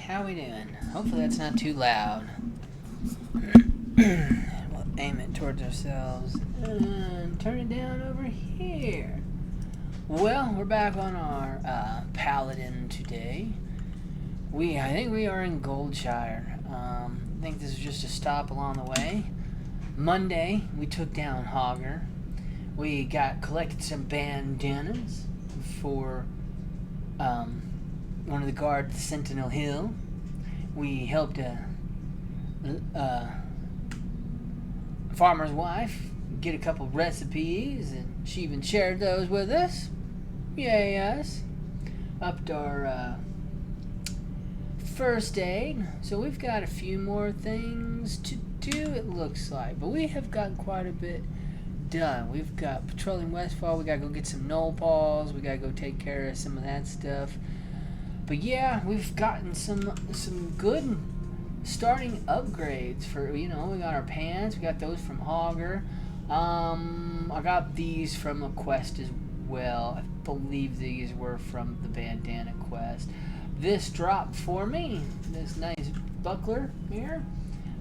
How we doing? Hopefully that's not too loud. We'll aim it towards ourselves and turn it down over here. Well, we're back on our Paladin today. I think we are in Goldshire. I think this is just a stop along the way. Monday, we took down Hogger. We collected some bandanas for one of the guards at Sentinel Hill. We helped a farmer's wife get a couple recipes, and she even shared those with us. Yay us. Upped our first aid. So we've got a few more things to do, it looks like. But we have gotten quite a bit done. We've got patrolling Westfall. We gotta go get some knoll paws. We gotta go take care of some of that stuff. But yeah, we've gotten some good starting upgrades for, we got our pants. We got those from Hogger. I got these from a quest as well. I believe these were from the bandana quest. This dropped for me. This nice buckler here.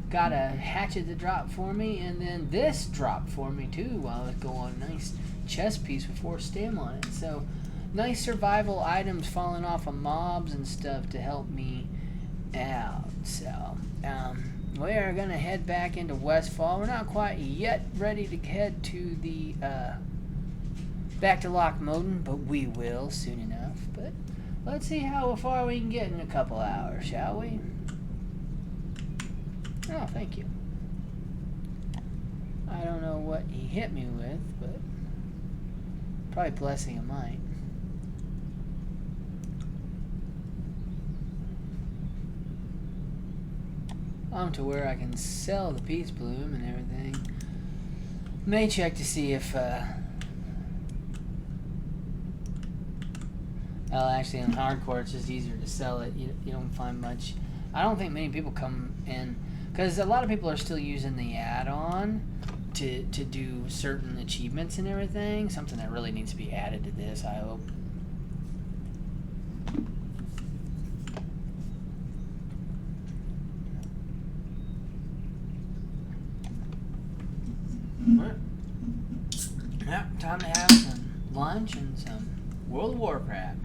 Got a hatchet that dropped for me, and then this dropped for me too while I was going. Nice chest piece with 4 stem on it. So nice survival items falling off of mobs and stuff to help me out. So we are gonna head back into Westfall. We're not quite yet ready to head to the back to Lochmoden, but we will soon enough. But let's see how far we can get in a couple hours, shall we? Oh, thank you. I don't know what he hit me with, but probably blessing a mite. I'm to where I can sell the peace bloom and everything. May check to see if well, actually in hardcore it's just easier to sell it. You don't find much. I don't think many people come in, because a lot of people are still using the add-on to do certain achievements and everything. Something that really needs to be added to this, I hope. Yep, time to have some lunch and some World of Warcraft.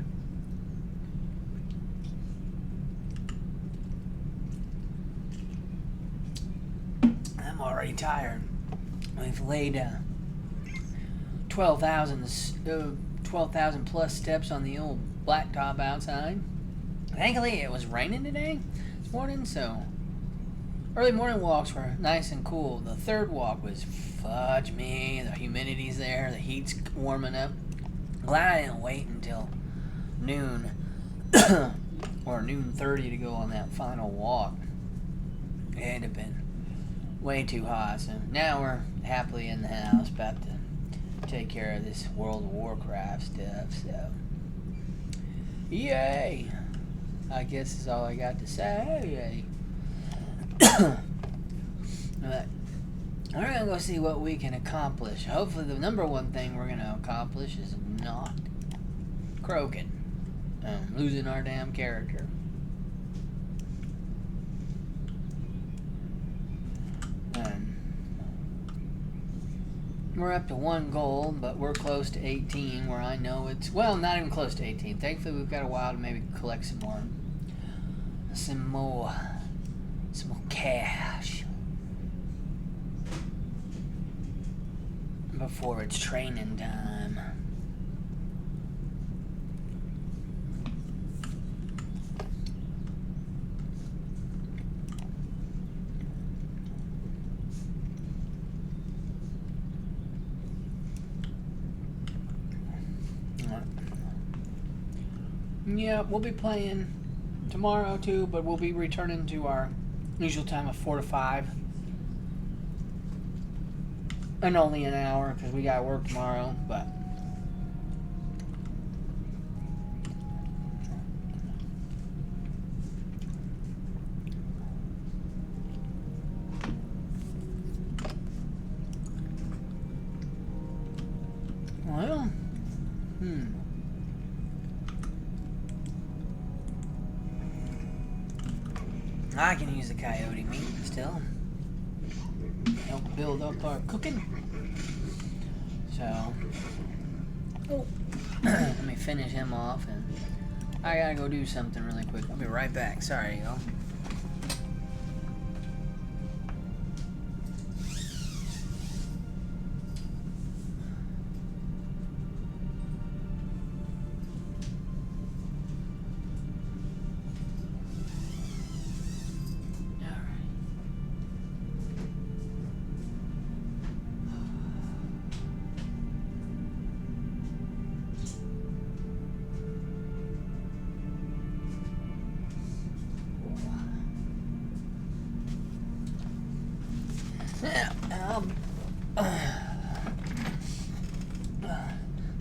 I'm already tired. We've laid 12,000 plus steps on the old blacktop outside. Thankfully, it was raining today, this morning, so early morning walks were nice and cool. The third walk was fudge me. The humidity's there. The heat's warming up. Glad I didn't wait until noon or noon 30 to go on that final walk. It'd have been way too hot. So now we're happily in the house, about to take care of this World of Warcraft stuff. So yay! I guess is all I got to say. But we're gonna go see what we can accomplish. Hopefully the number one thing we're gonna accomplish is not croaking, losing our damn character. We're up to 1 gold, but we're close to 18, where I know it's, well, not even close to 18. Thankfully we've got a while to maybe collect some more cash before it's training time. Yeah, we'll be playing tomorrow too, but we'll be returning to our usual time of 4 to 5. And only an hour, because we got to work tomorrow, but well, I can use the coyote meat still. Help build up our cooking. So, let me finish him off, and I gotta go do something really quick. I'll be right back. Sorry, y'all.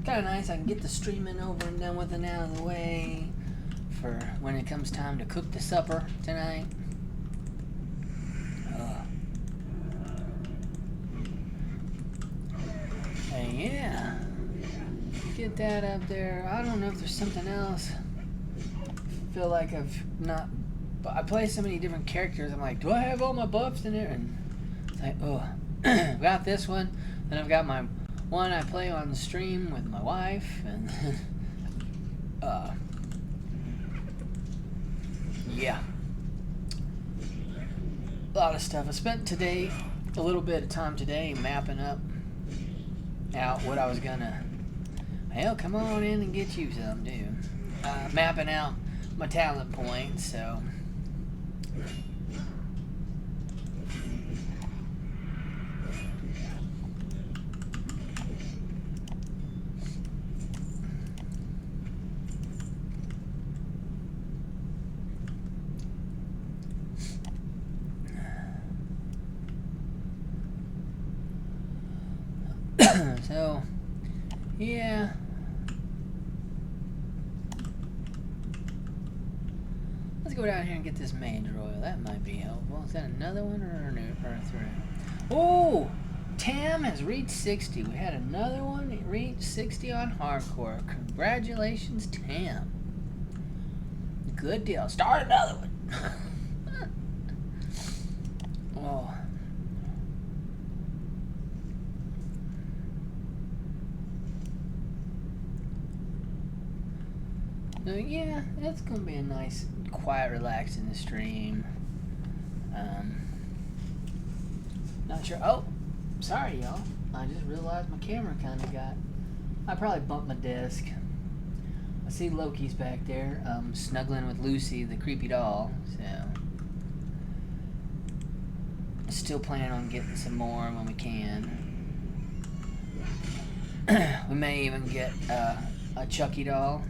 Kind of nice. I can get the streaming over and done with and out of the way for when it comes time to cook the supper tonight. And yeah, get that up there. I don't know if there's something else. I feel like I play so many different characters. I'm like, do I have all my buffs in there? And it's like, got this one. Then I've got my one I play on the stream with my wife, and yeah, a lot of stuff. I spent a little bit of time today mapping out what I was gonna. Hell, come on in and get you some, dude. Mapping out my talent points, so. So, yeah. Let's go down here and get this mage royal. That might be helpful. Is that another one or three? Oh! Tam has reached 60. We had another one that reached 60 on hardcore. Congratulations, Tam. Good deal. Start another one. Oh. So yeah, it's gonna be a nice, quiet, relaxing stream. Not sure. Oh, sorry, y'all. I just realized my camera kind of got. I probably bumped my desk. I see Loki's back there, snuggling with Lucy, the creepy doll. So, still planning on getting some more when we can. We may even get a Chucky doll.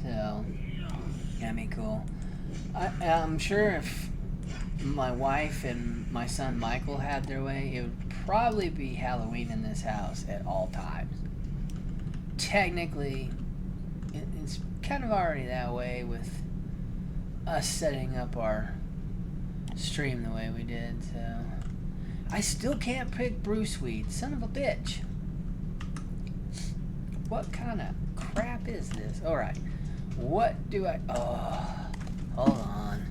So, that'd be cool. I'm sure if my wife and my son Michael had their way, it would probably be Halloween in this house at all times. Technically, it's kind of already that way with us setting up our stream the way we did, so. I still can't pick Bruce Weed, son of a bitch. What kind of crap is this? Alright. What do I... Oh, hold on.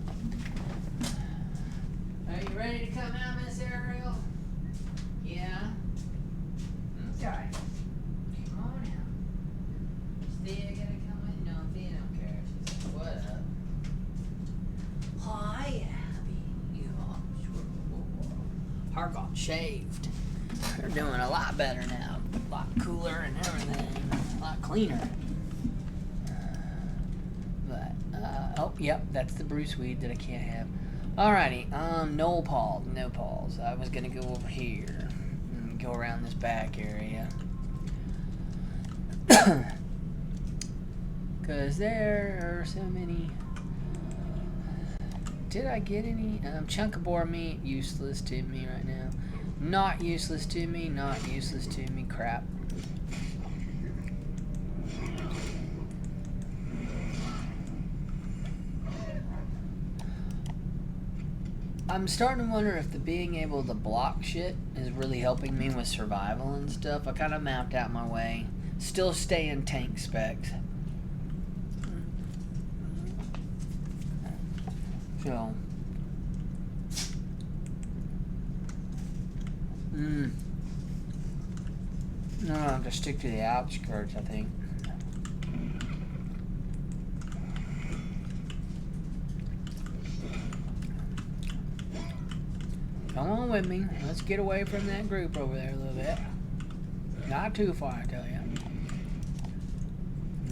Are you ready to come out, Miss Ariel? Yeah? Okay. Come on out. Is Thea gonna come in? No, Thea don't care. She's like, what up? Hi, Abby. Her got shaved. They're doing a lot better now. A lot cooler and everything. A lot cleaner. Oh, yep, that's the Bruce Weed that I can't have. Alrighty, no pause. I was gonna go over here and go around this back area. Cause there are so many. Did I get any? Chunk of boar meat, useless to me right now. Not useless to me, crap. I'm starting to wonder if the being able to block shit is really helping me with survival and stuff. I kind of mapped out my way. Still stay in tank specs. So, no, I'll have to stick to the outskirts, I think. Come on with me. Let's get away from that group over there a little bit. Not too far, I tell you.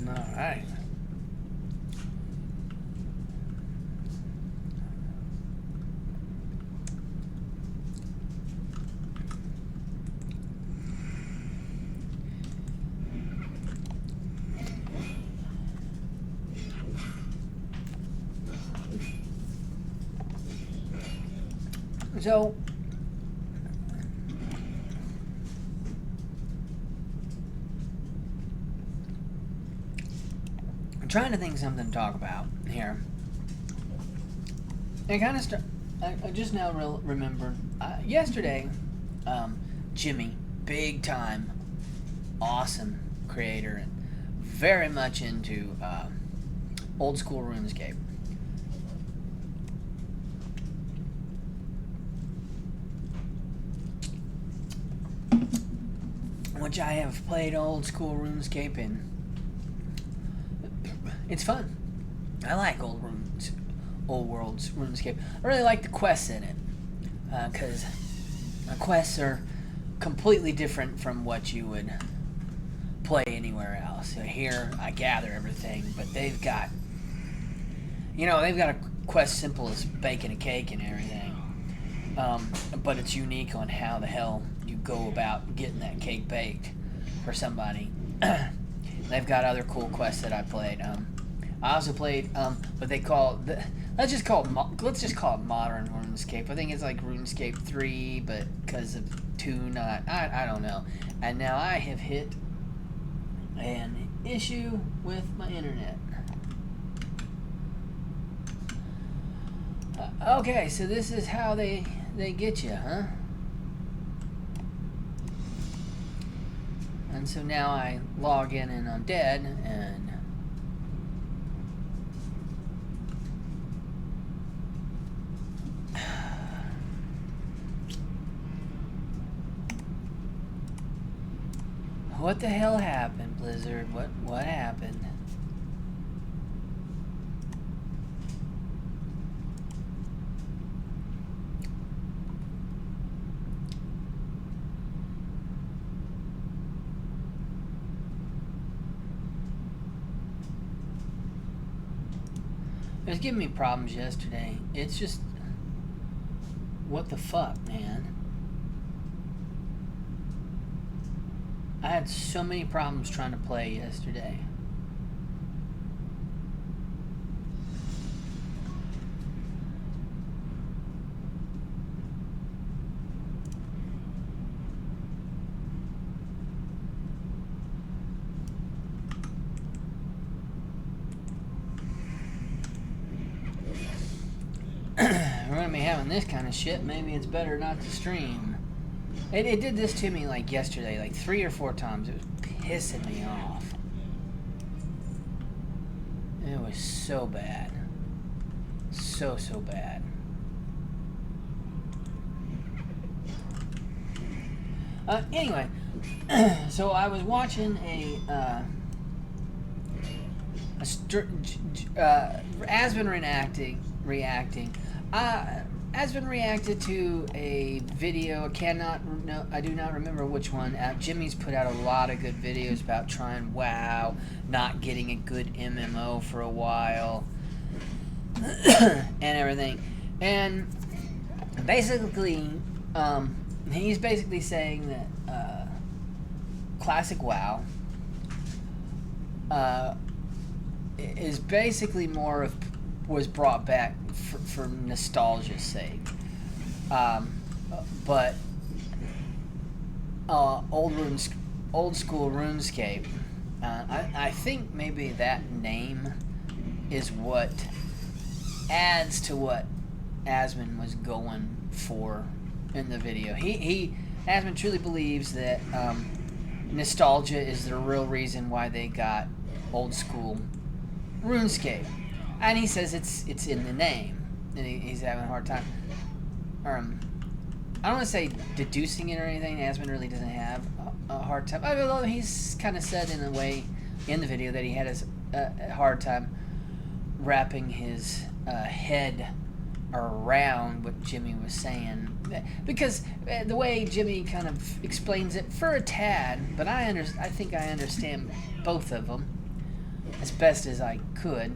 Alright. So, I'm trying to think of something to talk about here. And I just now remembered yesterday, Jimmy, big time, awesome creator, and very much into old school RuneScape. Which I have played old school RuneScape in. It's fun. I like old worlds RuneScape. I really like the quests in it, because the quests are completely different from what you would play anywhere else. So here I gather everything, but they've got a quest simple as baking a cake and everything, but it's unique on how the hell you go about getting that cake baked for somebody. They've got other cool quests that I played. I also played what they call let's just call it modern RuneScape. I think it's like RuneScape 3, but because of 2 not, I don't know. And now I have hit an issue with my internet. Okay, so this is how they get you, huh? And so now I log in and I'm dead, and what the hell happened, Blizzard? What happened? It was giving me problems yesterday. It's just, what the fuck, man? I had so many problems trying to play yesterday. We're gonna be having this kind of shit. Maybe it's better not to stream. It did this to me like yesterday, like 3 or 4 times. It was pissing me off. It was so bad. So bad. Anyway, so I was watching Asbin reacting. Asbin reacted to a video. I do not remember which one. Jimmy's put out a lot of good videos about trying WoW, not getting a good MMO for a while, and everything. And basically, he's basically saying that classic WoW is basically was brought back for nostalgia's sake, but old school RuneScape. I think maybe that name is what adds to what Asmon was going for in the video. Asmon truly believes that nostalgia is the real reason why they got old school RuneScape. And he says it's in the name. and he's having a hard time. I don't want to say deducing it or anything. Asmund really doesn't have a hard time. Although he's kind of said in a way in the video that he had a hard time wrapping his head around what Jimmy was saying, because the way Jimmy kind of explains it for a tad, but I think I understand both of them as best as I could.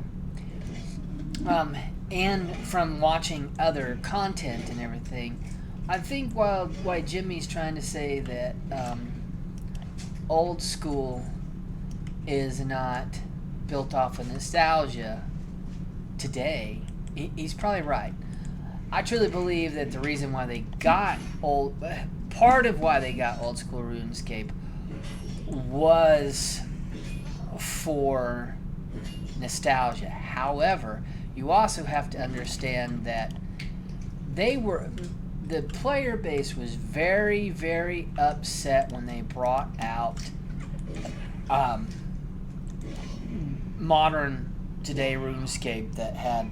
And from watching other content and everything, I think why Jimmy's trying to say that old school is not built off of nostalgia today, he's probably right. I truly believe that the reason why they got part of why they got old school RuneScape was for nostalgia. However, you also have to understand that the player base was very, very upset when they brought out modern today RuneScape that had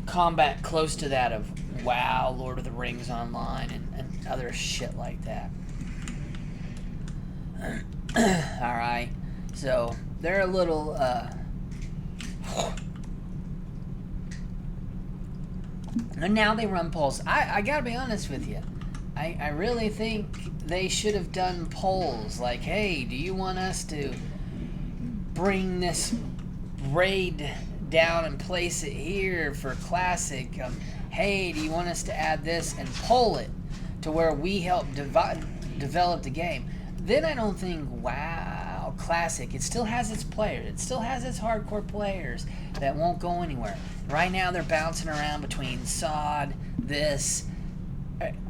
combat close to that of WoW, Lord of the Rings Online, and other shit like that. Alright, so they're a little and now they run polls. I gotta be honest with you. I really think they should have done polls like, hey, do you want us to bring this raid down and place it here for classic? Hey, do you want us to add this, and poll it to where we help develop the game? Then I don't think, wow, classic. It still has its players. It still has its hardcore players that won't go anywhere. Right now they're bouncing around between SOD, this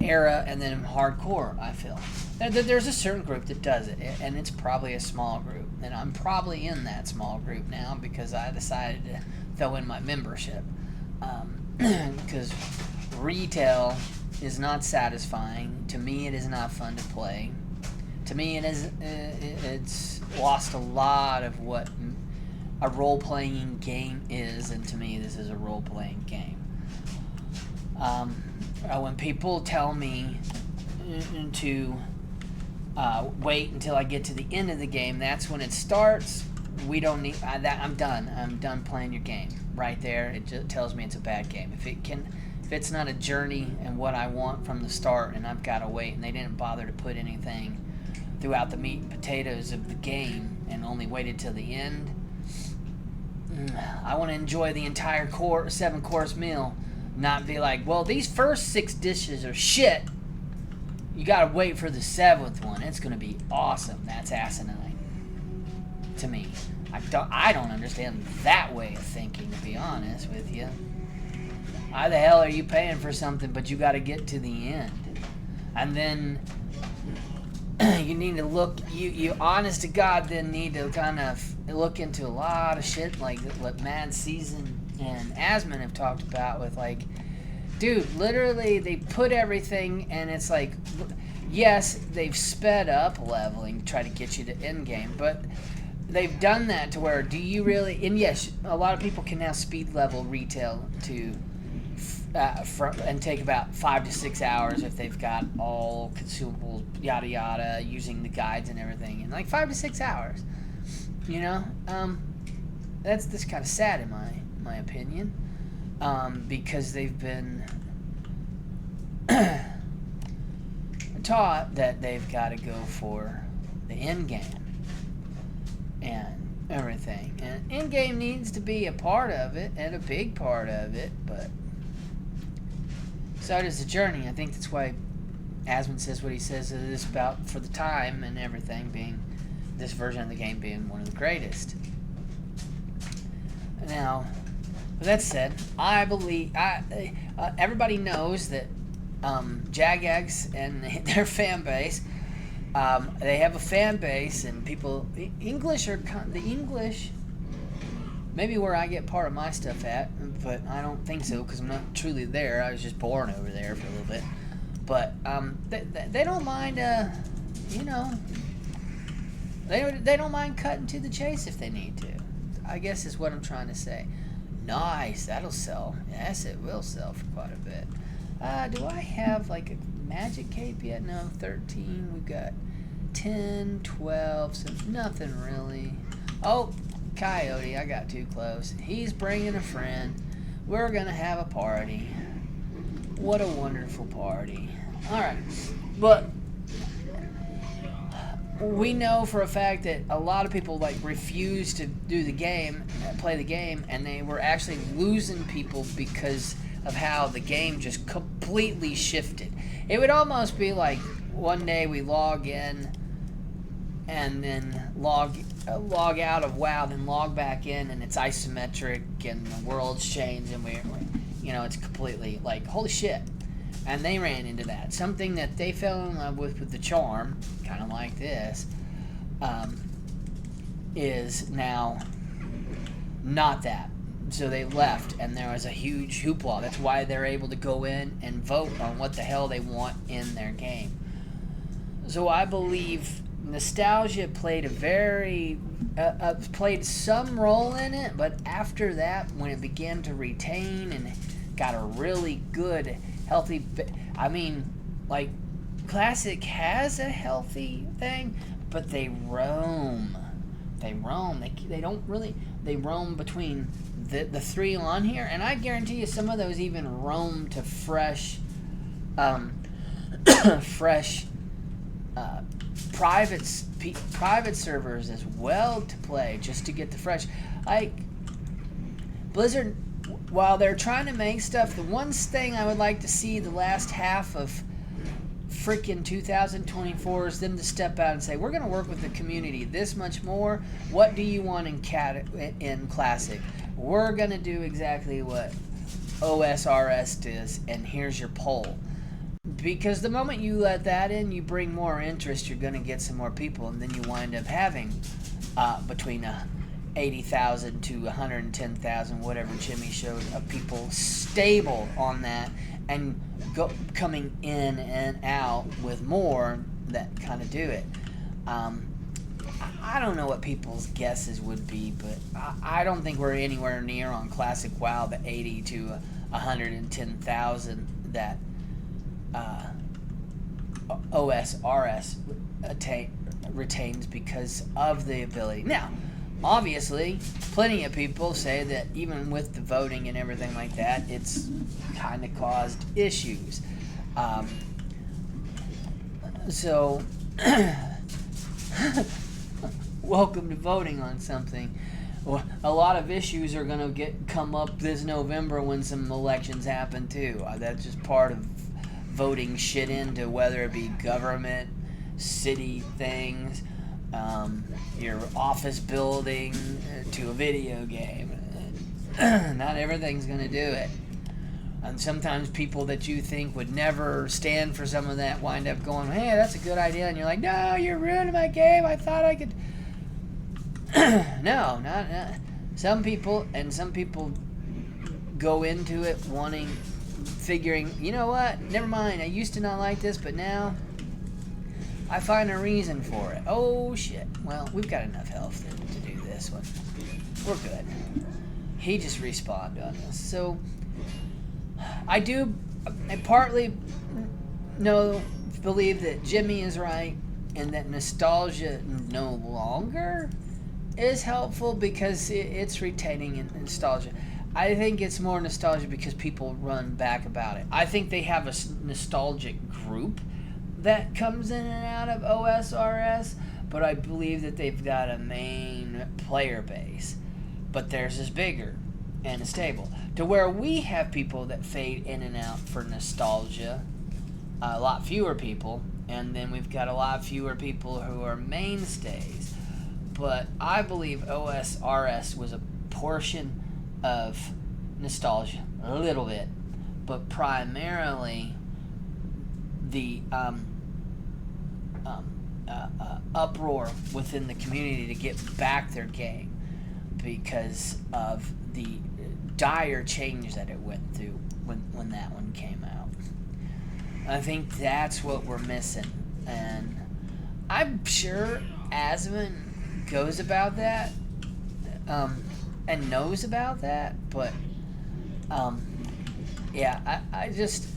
era, and then hardcore, I feel. There's a certain group that does it, and it's probably a small group. And I'm probably in that small group now because I decided to throw in my membership. Because retail is not satisfying. To me, it is not fun to play. To me, it's lost a lot of what a role-playing game is, and to me, this is a role-playing game. When people tell me to wait until I get to the end of the game, that's when it starts. We don't need that. I'm done. I'm done playing your game. Right there, it just tells me it's a bad game. If it's not a journey and what I want from the start, and I've got to wait, and they didn't bother to put anything throughout the meat and potatoes of the game, and only waited till the end, I want to enjoy the entire 7-course meal, not be like, well, these first 6 dishes are shit. You gotta wait for the 7th one. It's gonna be awesome. That's asinine to me. I don't understand that way of thinking, to be honest with you. Why the hell are you paying for something, but you gotta get to the end? And then you need to look, you honest to God then need to kind of look into a lot of shit like what Mad Season and Asmund have talked about with, like, dude, literally they put everything, and it's like, yes, they've sped up leveling to try to get you to end game, but they've done that to where, do you really, and yes, a lot of people can now speed level retail to and take about 5 to 6 hours if they've got all consumables, yada yada, using the guides and everything, in like 5 to 6 hours. You know, that's kind of sad in my opinion, because they've been taught that they've got to go for the end game and everything, and end game needs to be a part of it and a big part of it, but so does the journey. I think that's why Asmund says what he says it is about for the time and everything, being this version of the game being one of the greatest. Now, with that said, I believe everybody knows that Jagex and their fan base, they have a fan base, and people the English, maybe where I get part of my stuff at, but I don't think so because I'm not truly there. I was just born over there for a little bit, but they don't mind, you know, they don't mind cutting to the chase if they need to, I guess is what I'm trying to say. Nice, that'll sell. Yes, it will sell for quite a bit. Do I have like a magic cape yet? No, 13. We've got 10, 12, so nothing really. Oh, Coyote, I got too close. He's bringing a friend. We're going to have a party. What a wonderful party. Alright, but we know for a fact that a lot of people like refuse to do the game, play the game, and they were actually losing people because of how the game just completely shifted. It would almost be like one day we log in and then log out of WoW, then log back in, and it's isometric and the world's changed, and it's completely like, holy shit. And they ran into that. Something that they fell in love with the charm, kind of like this, is now not that. So they left, and there was a huge hoopla. That's why they're able to go in and vote on what the hell they want in their game. So I believe nostalgia played played some role in it, but after that, when it began to retain and got a really good, healthy, like Classic has a healthy thing, but they roam. They don't really. They roam between the three on here, and I guarantee you some of those even roam to fresh private servers as well to play, just to get the fresh. Like Blizzard, while they're trying to make stuff, the one thing I would like to see the last half of freaking 2024 is them to step out and say, we're going to work with the community this much more. What do you want in Classic? We're going to do exactly what OSRS does, and here's your poll. Because the moment you let that in, you bring more interest, you're going to get some more people, and then you wind up having between 80,000 to 110,000, whatever Jimmy showed, of people stable on that, and coming in and out with more that kind of do it. I don't know what people's guesses would be, but I don't think we're anywhere near on Classic WoW the 80 to 110,000 that OSRS retains because of the ability. Now, obviously, plenty of people say that even with the voting and everything like that, it's kind of caused issues. So, welcome to voting on something. Well, a lot of issues are going to come up this November when some elections happen too. That's just part of voting shit into, whether it be government, city things, your office building, to a video game. Not everything's going to do it. And sometimes people that you think would never stand for some of that wind up going, hey, that's a good idea. And you're like, no, you're ruining my game. I thought I could. No, not. Some people go into it figuring, you know what, never mind, I used to not like this, but now I find a reason for it. Oh, shit. Well, we've got enough health to do this one. We're good. He just respawned on us. So, I partly believe that Jimmy is right, and that nostalgia no longer is helpful because it's retaining nostalgia. I think it's more nostalgia because people run back about it. I think they have a nostalgic group that comes in and out of OSRS, but I believe that they've got a main player base. But theirs is bigger and stable. To where we have people that fade in and out for nostalgia, a lot fewer people, and then we've got a lot fewer people who are mainstays. But I believe OSRS was a portion of nostalgia, a little bit, but primarily the uproar within the community to get back their game because of the dire change that it went through when that one came out. I think that's what we're missing, and I'm sure Asmund goes about that. and knows about that, but yeah, I just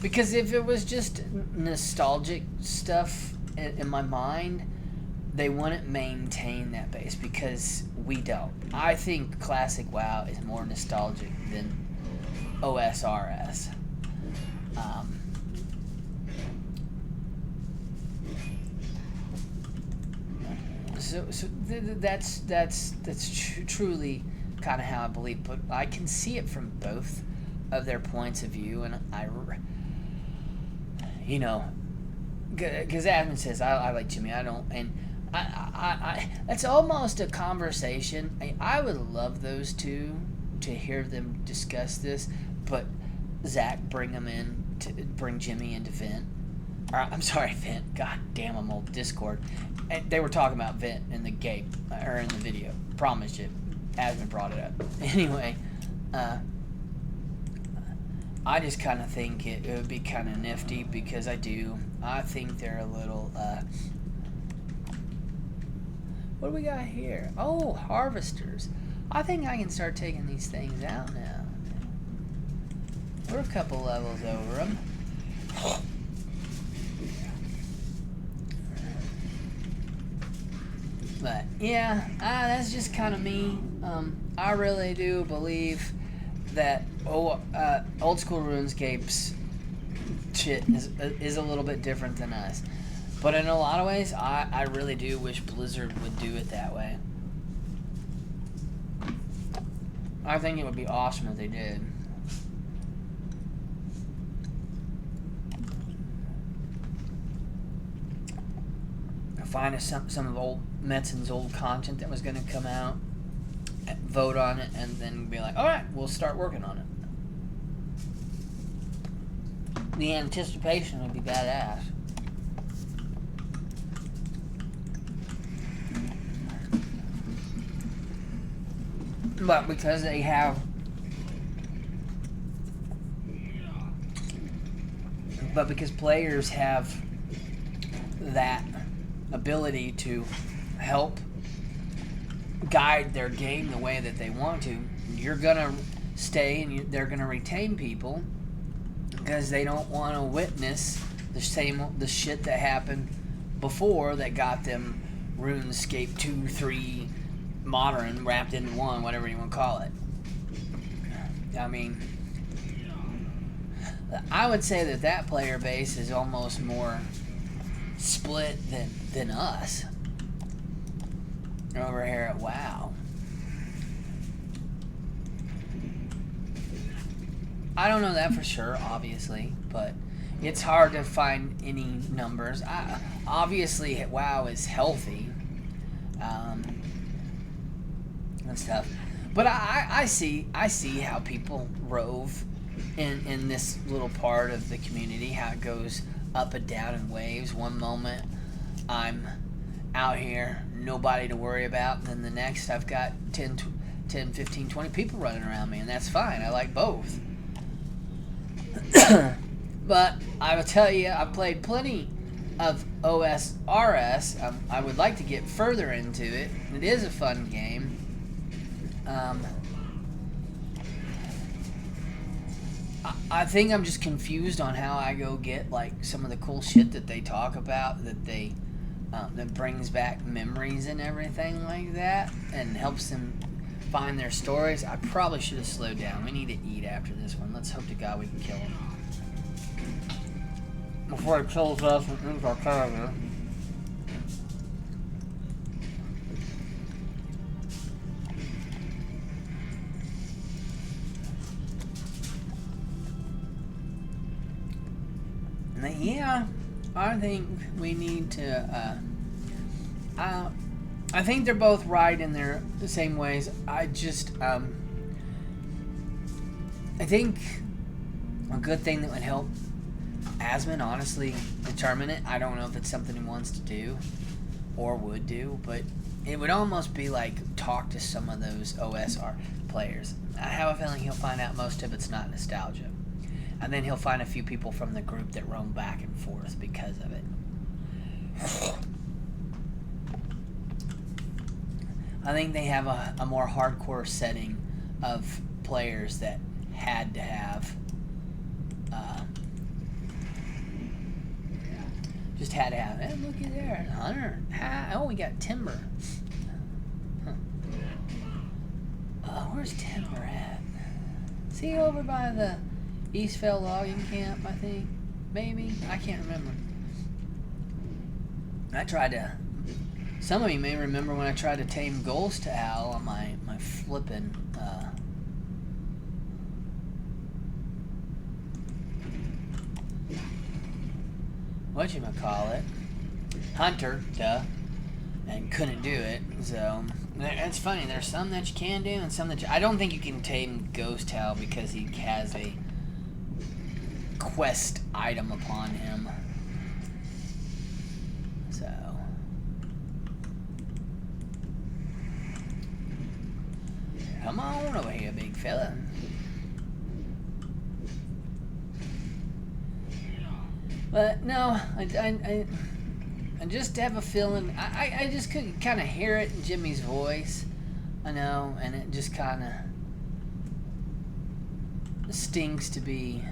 because if it was just nostalgic stuff in my mind, they wouldn't maintain that base because we don't. I think classic WoW is more nostalgic than OSRS. Um, that's truly kind of how I believe, but I can see it from both of their points of view, and you know, because Admin says I like Jimmy, I don't, and that's almost a conversation. I would love those two to hear them discuss this, but Zach bring Jimmy into Vent. Or, I'm sorry, Vent. God damn, I'm old. Discord. And they were talking about Vent in the game or in the video. Promise you, Admin brought it up. Anyway, I just kind of think it would be kind of nifty because I think they're a little. What do we got here? Oh, harvesters. I think I can start taking these things out now. We're a couple levels over them. But yeah, that's just kind of me. I really do believe that old school RuneScape's shit is a little bit different than us. But in a lot of ways, I really do wish Blizzard would do it that way. I think it would be awesome if they did. Find some of old Metzen's old content that was going to come out, vote on it, and then be like, all right, we'll start working on it. The anticipation would be badass. But because they have, but because players have that ability to help guide their game the way that they want to, you're gonna stay and they're gonna retain people because they don't want to witness the shit that happened before that got them RuneScape 2, 3, modern wrapped into one, whatever you want to call it. I mean, I would say that player base is almost more split than us over here at WoW. I don't know that for sure, obviously, but it's hard to find any numbers. Obviously, WoW is healthy and stuff, but I see how people rove in this little part of the community, how it goes up and down in waves. One moment I'm out here, nobody to worry about, and then the next I've got 10, 15, 20 people running around me, and that's fine. I like both. But I will tell you, I've played plenty of OSRS. I would like to get further into it. It is a fun game. I think I'm just confused on how I go get like some of the cool shit that they talk about, that they that brings back memories and everything like that, and helps them find their stories. I probably should have slowed down. We need to eat after this one. Let's hope to God we can kill him before he kills us and eats our character. Yeah, I think we need to, I think they're both right in their same ways. I just, I think a good thing that would help Asmon honestly determine it, I don't know if it's something he wants to do or would do, but it would almost be like talk to some of those OSR players. I have a feeling he'll find out most of it's not nostalgia. And then he'll find a few people from the group that roam back and forth because of it. I think they have a more hardcore setting of players that had to have just had to have it. Hey, looky there, Hunter. Oh, we got Timber. Huh. Where's Timber at? Is he over by the Eastvale logging camp, I think? Maybe? I can't remember. I tried to... Some of you may remember when I tried to tame Ghost Owl on my flippin'... whatchamacallit, Hunter, duh, and couldn't do it. So it's funny. There's some that you can do, and some that I don't think you can tame Ghost Owl because he has a quest item upon him. So come on over here, big fella. But no, I just have a feeling. I just could kind of hear it in Jimmy's voice. I know, and it just kind of stings to be.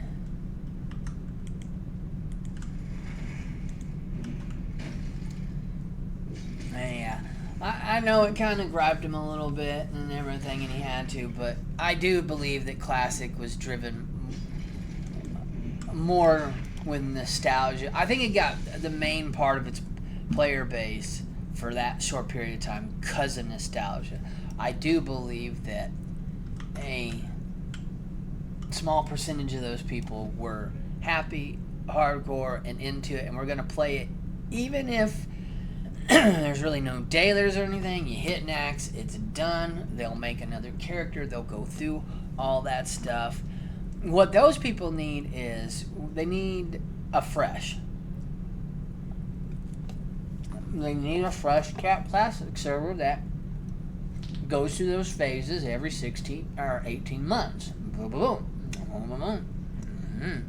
Yeah, I know it kind of griped him a little bit and everything, and he had to. But I do believe that Classic was driven more with nostalgia. I think it got the main part of its player base for that short period of time because of nostalgia. I do believe that a small percentage of those people were happy, hardcore, and into it, and we're going to play it even if there's really no dailers or anything. You hit an axe, it's done. They'll make another character. They'll go through all that stuff. What those people need is they need a fresh. They need a fresh Classic server that goes through those phases every 16 or 18 months. Boom, boom, boom, boom, boom. Mm-hmm.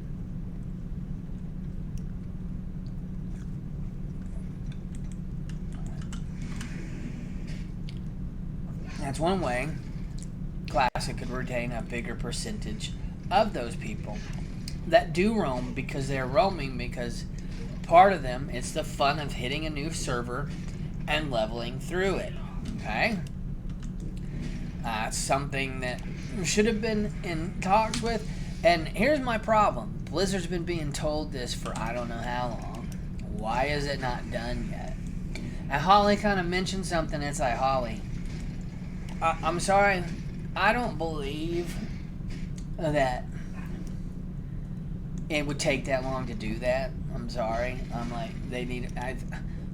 That's one way Classic could retain a bigger percentage of those people that do roam because they're roaming because part of them, it's the fun of hitting a new server and leveling through it. Okay? It's something that should have been in talks with. And here's my problem. Blizzard's been being told this for I don't know how long. Why is it not done yet? And Holly kind of mentioned something. It's like, Holly, I'm sorry. I don't believe that it would take that long to do that. I'm sorry. I'm like, they need...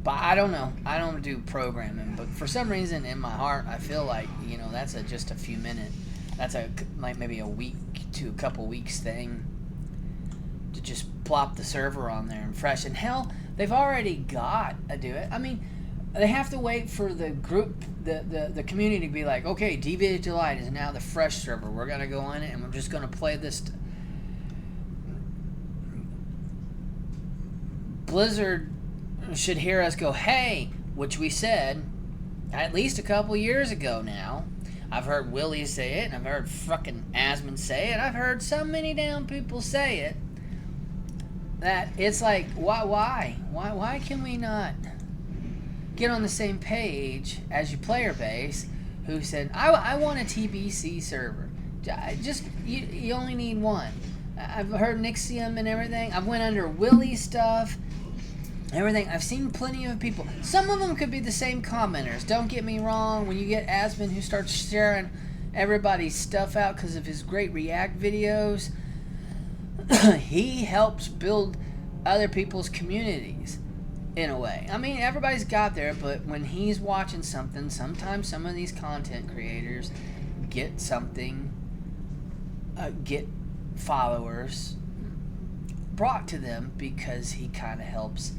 but I don't know. I don't do programming. But for some reason in my heart, I feel like, you know, that's just a few minutes. That's like maybe a week to a couple weeks thing to just plop the server on there and fresh. And hell, they've already got to do it. I mean, they have to wait for the group, the community to be like, okay, Deviated Delight is now the fresh server. We're going to go in it and we're just going to play this. Blizzard should hear us go, hey, which we said at least a couple years ago now. I've heard Willie say it, and I've heard fucking Asmund say it. I've heard so many damn people say it that it's like, why can we not get on the same page as your player base who said, I want a TBC server. Just, you only need one. I've heard Nixium and everything. I've went under Willie's stuff, everything. I've seen plenty of people. Some of them could be the same commenters. Don't get me wrong. When you get Asmund who starts sharing everybody's stuff out because of his great React videos, he helps build other people's communities in a way. I mean, everybody's got there, but when he's watching something, sometimes some of these content creators get something, get followers brought to them because he kind of helps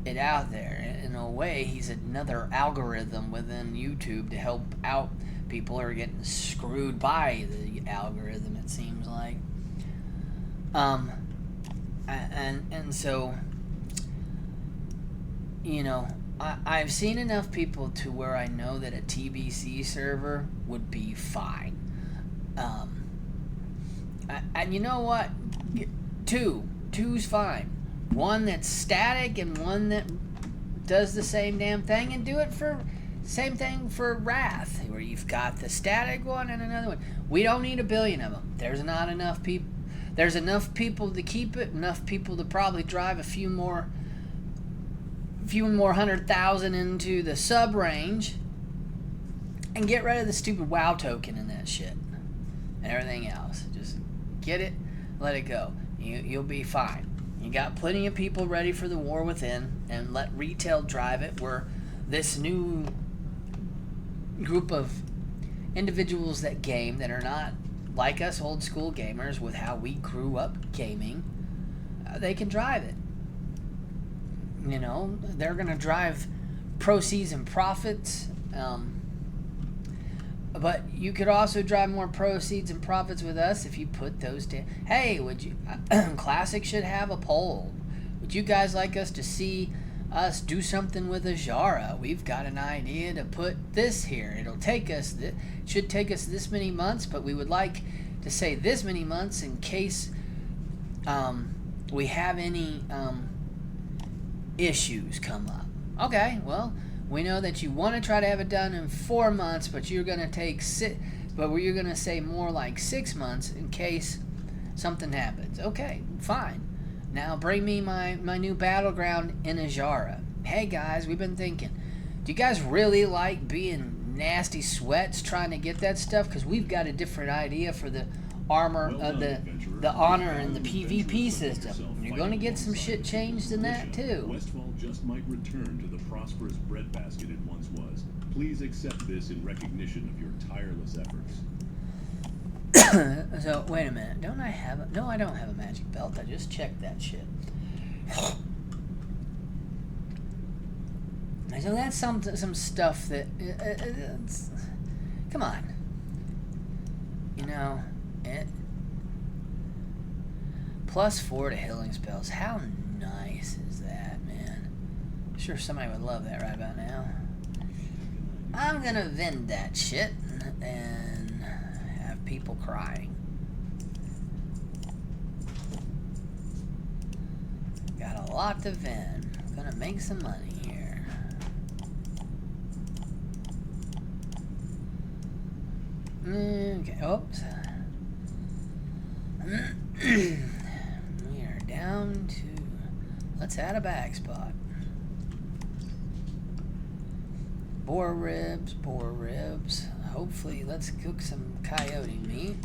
it out there. In a way, he's another algorithm within YouTube to help out people who are getting screwed by the algorithm, it seems like. And so, you know, I've seen enough people to where I know that a TBC server would be fine. Um, and you know what? Two's fine. One that's static and one that does the same damn thing, and do it for same thing for Wrath, where you've got the static one and another one. We don't need a billion of them. There's not enough people. There's enough people to keep it. Enough people to probably drive a few more 100,000 into the sub range, and get rid of the stupid WoW token and that shit and everything else. Just get it, let it go. You'll be fine. You got plenty of people ready for the war within, and let retail drive it, where this new group of individuals that game that are not like us old school gamers with how we grew up gaming, they can drive it. You know, they're going to drive proceeds and profits. But you could also drive more proceeds and profits with us if you put those down. Hey, would you? Classic should have a poll. Would you guys like us to see us do something with Azara? We've got an idea to put this here. It'll take us. Should take us this many months, but we would like to say this many months in case we have any issues come up. Okay, well, we know that you want to try to have it done in 4 months, but you're going to take you're going to say more like 6 months in case something happens. Okay, fine. Now bring me my new battleground in Azara. Hey guys, we've been thinking, do you guys really like being nasty sweats trying to get that stuff? Because we've got a different idea for the armor, the honor and the PvP system. You're going to get some shit changed in that too. Westfall just might return to the prosperous breadbasket it once was. Please accept this in recognition of your tireless efforts. So, wait a minute. Don't I have a... No, I don't have a magic belt. I just checked that shit. So that's some stuff that... come on. You know... +4 to healing spells. How nice is that, man? I'm sure somebody would love that right about now. I'm gonna vend that shit and have people crying. Got a lot to vend. Gonna make some money here. Okay, oops. We are down to... Let's add a bag spot. Boar ribs. Hopefully, let's cook some coyote meat.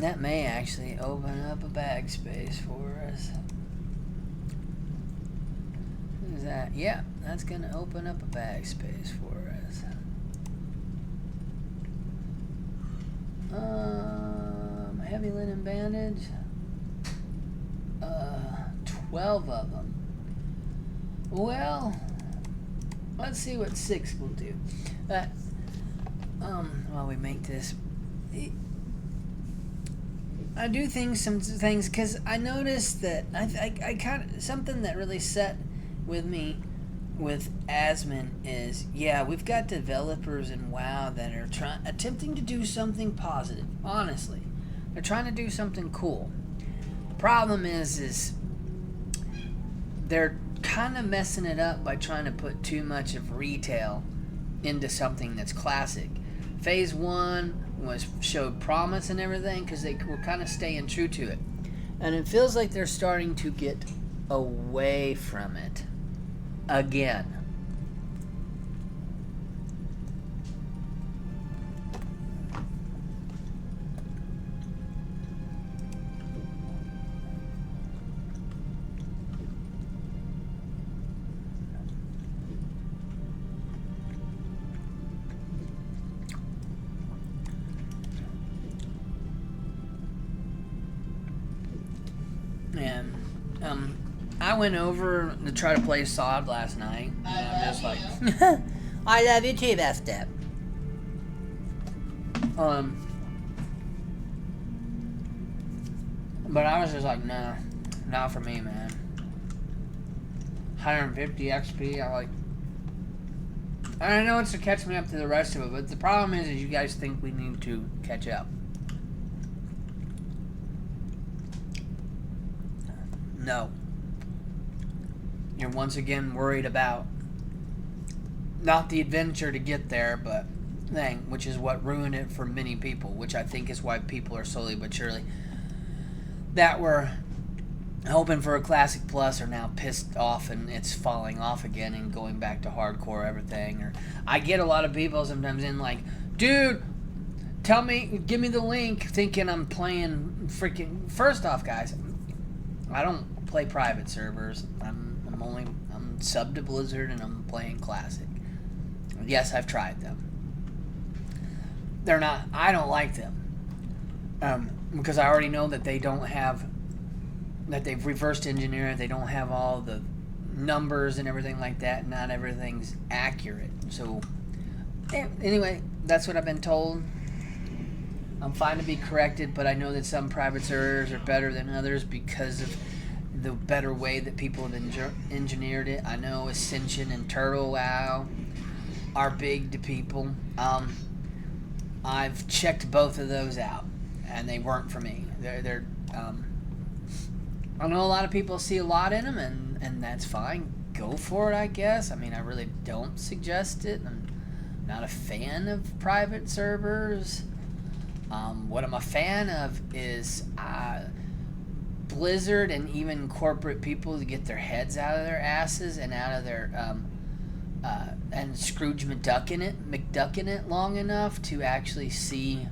That may actually open up a bag space for us. What is that? Yeah, that's going to open up a bag space for us. 'Heavy linen bandage. 12 of them. Well, let's see what 6 will do. While we make this, I do some things because I noticed that I kind of something that really set with me with Asmon is, yeah, we've got developers in WoW that are attempting to do something positive. Honestly, they're trying to do something cool. Problem is they're kind of messing it up by trying to put too much of retail into something that's classic. Phase 1 showed promise and everything because they were kind of staying true to it, and it feels like they're starting to get away from it again. And I went over to try to play SOD last night, and I'm just like, I love you too, that step. But I was just like, nah, not for me, man. 150 XP. I know it's to catch me up to the rest of it, but the problem is you guys think we need to catch up. No. You're once again worried about not the adventure to get there, but thing, which is what ruined it for many people, which I think is why people are slowly but surely that were hoping for a Classic Plus are now pissed off and it's falling off again and going back to hardcore everything. Or I get a lot of people sometimes in like, dude, give me the link, thinking I'm playing freaking. First off, guys, I don't play private servers. I'm sub to Blizzard and I'm playing Classic. Yes, I've tried them. They're not. I don't like them because I already know that they don't have. That they've reversed engineered. They don't have all the numbers and everything like that. Not everything's accurate. So, anyway, that's what I've been told. I'm fine to be corrected, but I know that some private servers are better than others because of the better way that people have engineered it. I know Ascension and Turtle WoW are big to people. I've checked both of those out, and they weren't for me. They're I know a lot of people see a lot in them, and that's fine. Go for it, I guess. I mean, I really don't suggest it. I'm not a fan of private servers. What I'm a fan of is Blizzard and even corporate people to get their heads out of their asses and out of their and Scrooge McDucking it long enough to actually see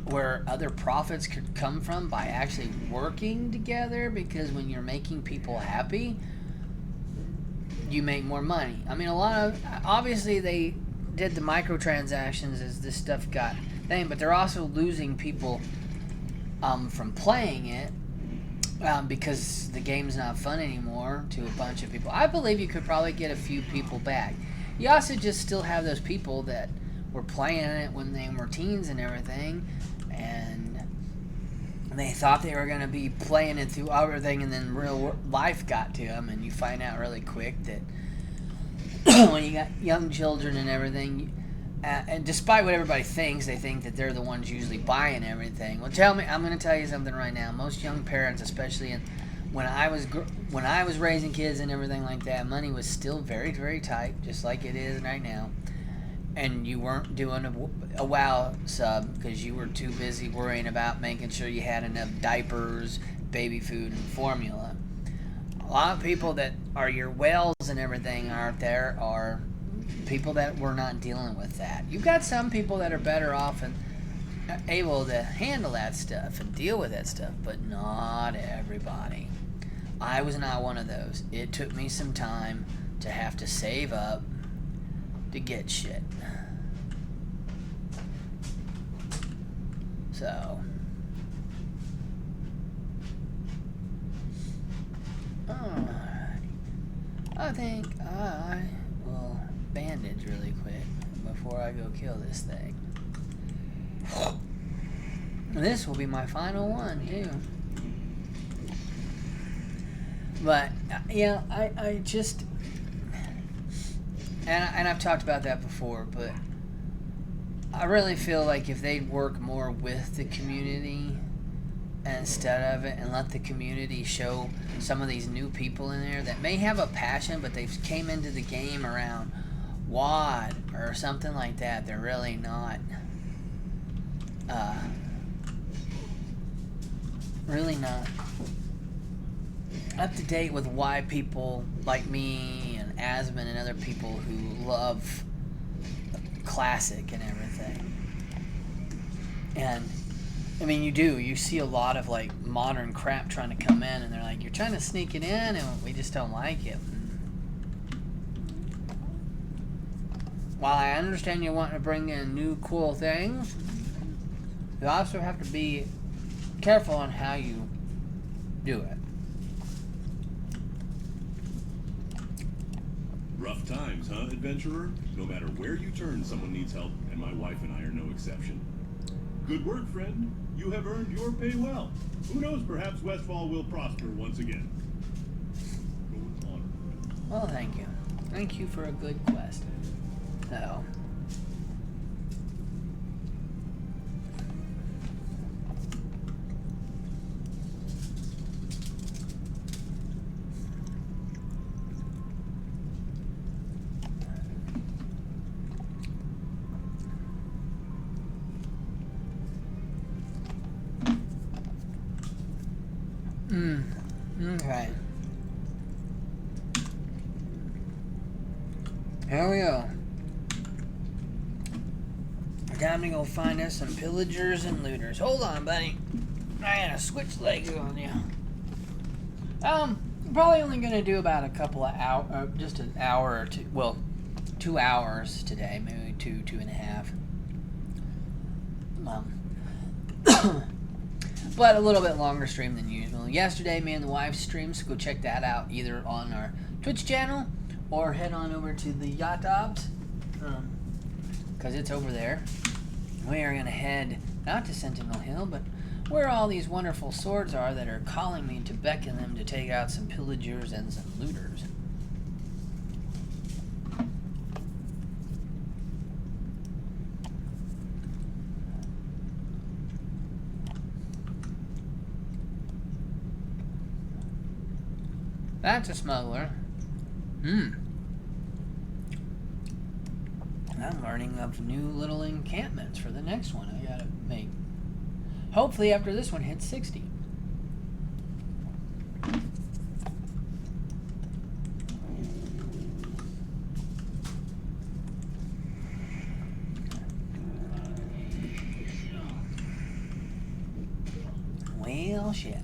where other profits could come from by actually working together, because when you're making people happy, you make more money. I mean, obviously they did the microtransactions as this stuff got thing, but they're also losing people from playing it because the game's not fun anymore to a bunch of people. I believe you could probably get a few people back. You also just still have those people that were playing it when they were teens and everything, and they thought they were going to be playing it through everything, and then real life got to them, and you find out really quick that when you got young children and everything, and despite what everybody thinks, they think that they're the ones usually buying everything. Well, I'm going to tell you something right now. Most young parents, especially when I was raising kids and everything like that, money was still very, very tight, just like it is right now. And you weren't doing a WoW sub because you were too busy worrying about making sure you had enough diapers, baby food, and formula. A lot of people that are your whales and everything out there are people that were not dealing with that. You've got some people that are better off and able to handle that stuff and deal with that stuff, but not everybody. I was not one of those. It took me some time to have to save up to get shit. So, I think I will bandage really quick before I go kill this thing. This will be my final one too. But yeah, I just and I've talked about that before, but I really feel like if they'd work more with the community instead of it, and let the community show some of these new people in there that may have a passion, but they came into the game around WOD or something like that. They're really not up to date with why people like me and Asmon and other people who love Classic and everything. And I mean, you see a lot of like modern crap trying to come in, and they're like, you're trying to sneak it in and we just don't like it. While I understand you want to bring in new cool things, you also have to be careful on how you do it. Rough times, huh, adventurer? No matter where you turn, someone needs help, and my wife and I are no exception. Good work, friend. You have earned your pay well. Who knows, perhaps Westfall will prosper once again. Well, thank you. Thank you for a good quest. So. Okay. Here we go. Time to go find us some pillagers and looters. Hold on, buddy. I gotta switch legs on you. Probably only gonna do about a couple of hours, just an hour or two. Well, 2 hours today, maybe two and a half. But a little bit longer stream than usual. Yesterday, me and the wife streamed, so go check that out either on our Twitch channel or head on over to the Yacht Ops, because it's over there. We are going to head not to Sentinel Hill, but where all these wonderful swords are that are calling me to beckon them to take out some pillagers and some looters. That's a smuggler. I'm learning of new little encampments for the next one I gotta make. Hopefully after this one hits 60. Well, shit.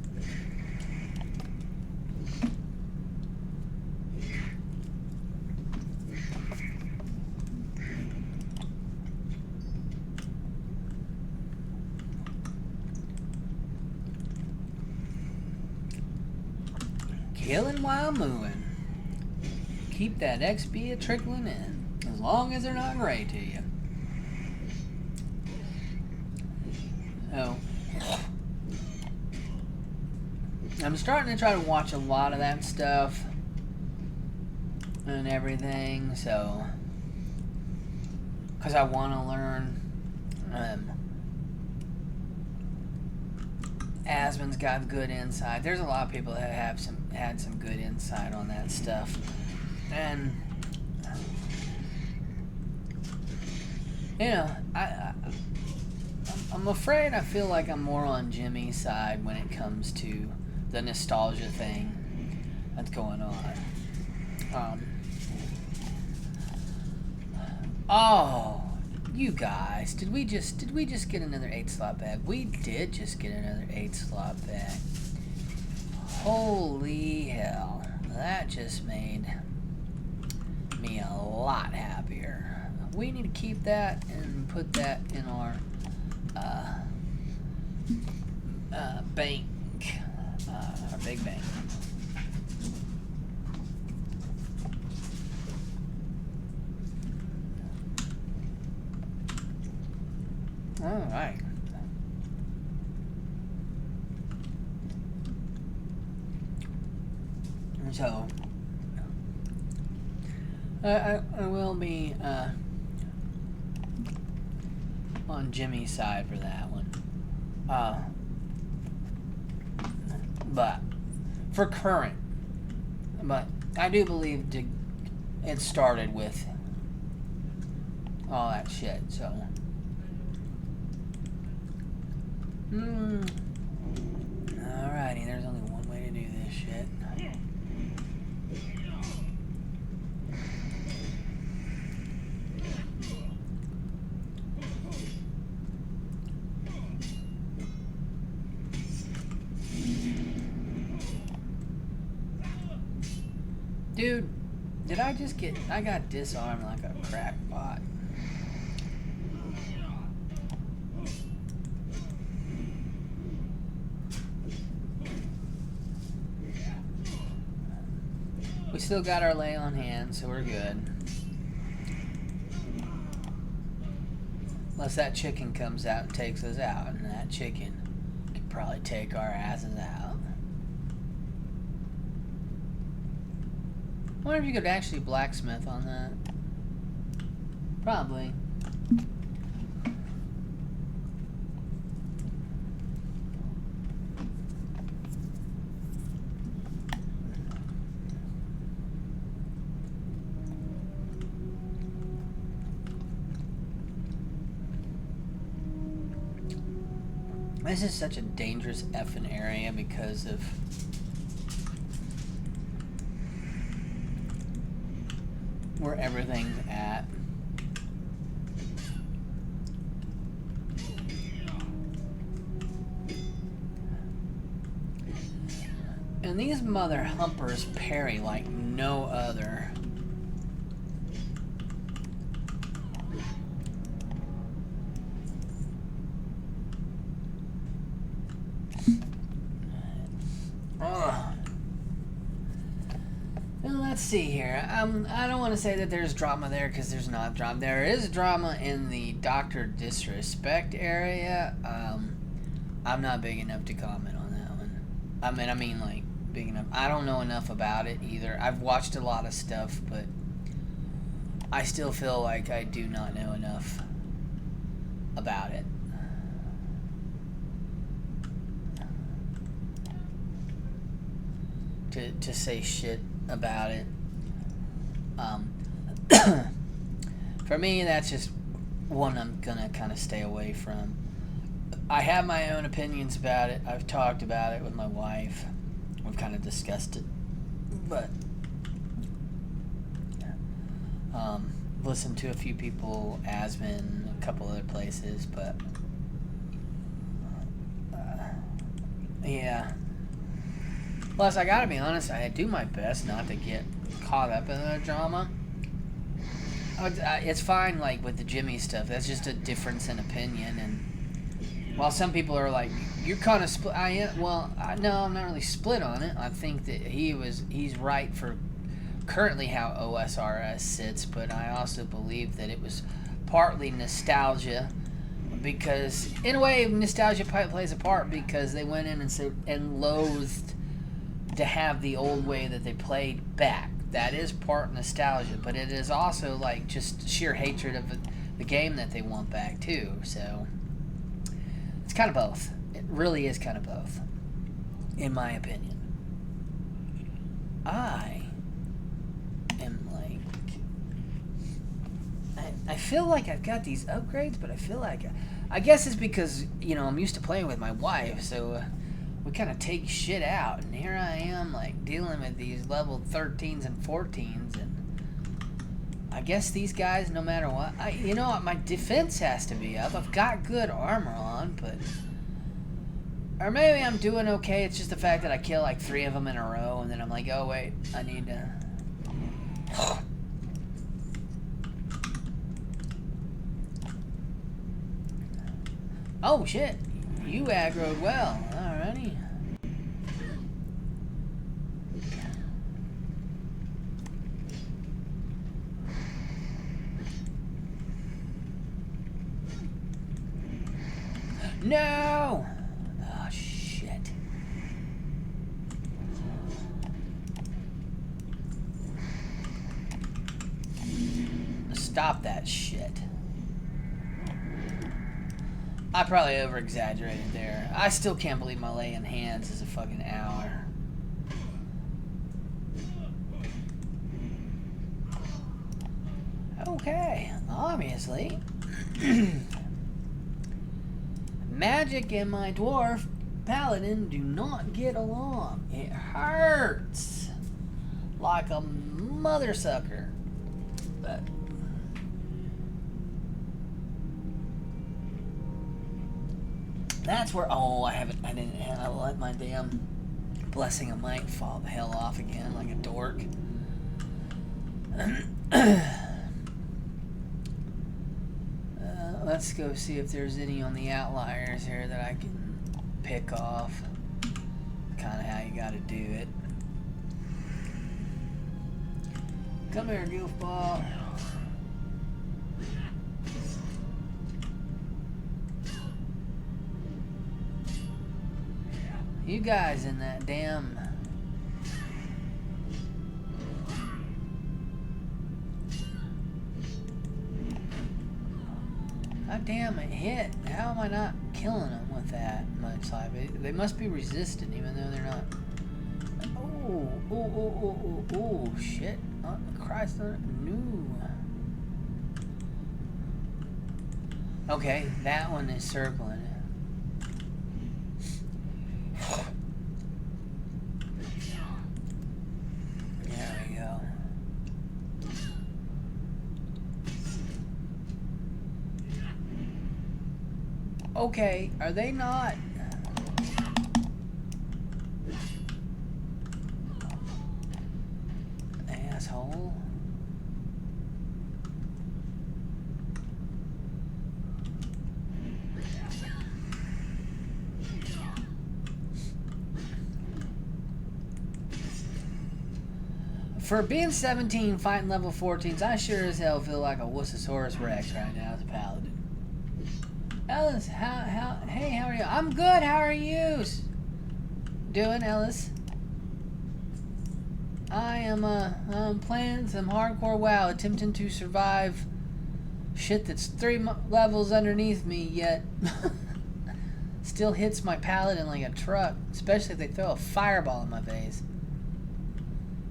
Killing while moving. Keep that XP a-trickling in, as long as they're not gray to you. So, I'm starting to try to watch a lot of that stuff and everything, so, because I want to learn. Asmon's got good insight. There's a lot of people that have had some good insight on that stuff, and you know, I'm afraid I feel like I'm more on Jimmy's side when it comes to the nostalgia thing that's going on. Oh. You guys, did we just get another 8-slot bag? We did just get another 8-slot bag. Holy hell. That just made me a lot happier. We need to keep that and put that in our bank. Our big bank. All right. So, I will be on Jimmy's side for that one. But for current, but I do believe it started with all that shit. So. Alrighty, there's only one way to do this shit. Dude, did I just get... I got disarmed like a crackpot. We still got our lay on hand, so we're good. Unless that chicken comes out and takes us out, and that chicken could probably take our asses out. I wonder if you could actually blacksmith on that. Probably. This is such a dangerous effing area because of where everything's at. And these mother humpers parry like no other. Let's see here. I don't want to say that there's drama there because there's not drama. There is drama in the Dr. Disrespect area. I'm not big enough to comment on that one. I mean, like, big enough. I don't know enough about it either. I've watched a lot of stuff, but I still feel like I do not know enough about it. To say shit about it. For me, that's just one I'm gonna kind of stay away from. I have my own opinions about it. I've talked about it with my wife. We've kind of discussed it, but listened to a few people, Asman, a couple other places, but yeah. Plus, I gotta be honest, I do my best not to get caught up in the drama. It's fine, like, with the Jimmy stuff. That's just a difference in opinion. And while some people are like, you're kind of split. No, I'm not really split on it. I think that he's right for currently how OSRS sits, but I also believe that it was partly nostalgia. Because, in a way, nostalgia plays a part because they went in and loathed to have the old way that they played back. That is part nostalgia, but it is also like just sheer hatred of the game that they want back too. So it's kind of both. It really is kind of both, in my opinion. I am like, I feel like I've got these upgrades, but I feel like I guess it's because, you know, I'm used to playing with my wife, so we kind of take shit out, and here I am, like, dealing with these level 13s and 14s, and I guess these guys, no matter what, you know what, my defense has to be up. I've got good armor on, but, or maybe I'm doing okay. It's just the fact that I kill like 3 of them in a row, and then I'm like, oh wait, I need to. Oh shit, you aggroed well. Alrighty. No! Oh shit. Stop that shit. I probably over-exaggerated there. I still can't believe my laying hands is a fucking hour. Okay, obviously. Magic and my dwarf paladin do not get along. It hurts like a mother sucker. But that's where, I let my damn blessing of might fall the hell off again like a dork. Let's go see if there's any on the outliers here that I can pick off. Kind of how you gotta do it. Come here, goofball. You guys in that damn damn it hit. How am I not killing them with that much life? They must be resistant even though they're not. Oh, shit. Oh, Christ, no. Okay, that one is circling. There we go. Okay, are they not? Asshole. For being 17, fighting level 14s, I sure as hell feel like a Wussosaurus Rex right now as a paladin. Ellis, hey, how are you? I'm good, how are you doing, Ellis? I am, I'm playing some hardcore WoW, attempting to survive shit that's 3 levels underneath me, yet still hits my paladin like a truck, especially if they throw a fireball in my face.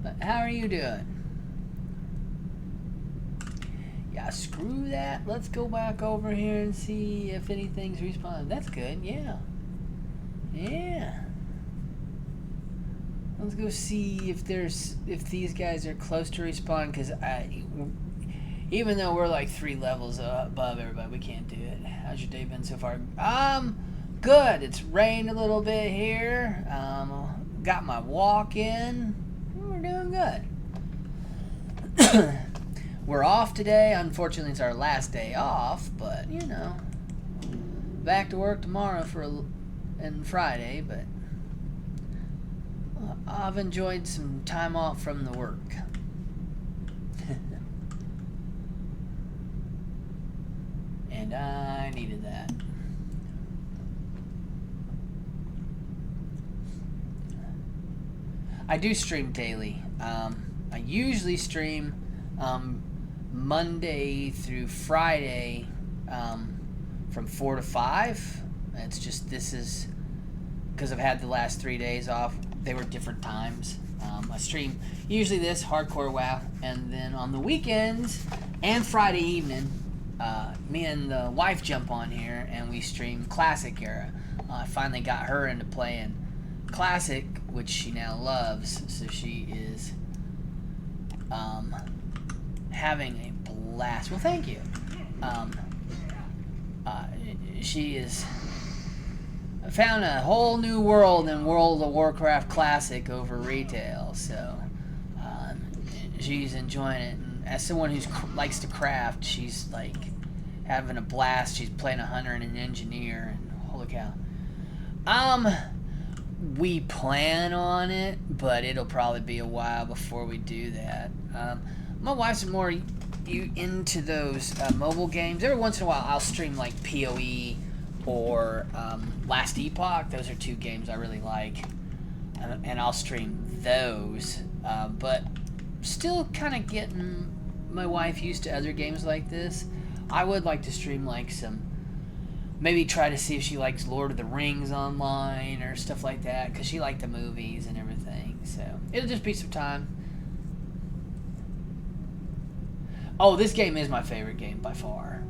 But how are you doing? Yeah, screw that. Let's go back over here and see if anything's respawned. That's good, yeah. Yeah. Let's go see if these guys are close to respawn, because even though we're like 3 levels above everybody, we can't do it. How's your day been so far? Good. It's rained a little bit here. Got my walk in. We're doing good. We're off today. Unfortunately, it's our last day off, but you know, back to work tomorrow and Friday. But I've enjoyed some time off from the work. And I needed that. I do stream daily. I usually stream Monday through Friday from 4 to 5. It's just, this is because I've had the last 3 days off. They were different times. I stream usually this hardcore WoW, and then on the weekends and Friday evening, me and the wife jump on here and we stream Classic era. I finally got her into playing Classic, which she now loves, so she is having a blast. Well, thank you. She is found a whole new world in World of Warcraft Classic over retail, so she's enjoying it. And as someone who likes to craft, she's like having a blast. She's playing a hunter and an engineer, and holy cow. We plan on it, but it'll probably be a while before we do that. My wife's more into those mobile games. Every once in a while, I'll stream like PoE or Last Epoch. Those are 2 games I really like, and I'll stream those. But still kind of getting my wife used to other games like this. I would like to stream like some, maybe try to see if she likes Lord of the Rings online or stuff like that, because she liked the movies and everything. So it'll just be some time. Oh, this game is my favorite game by far.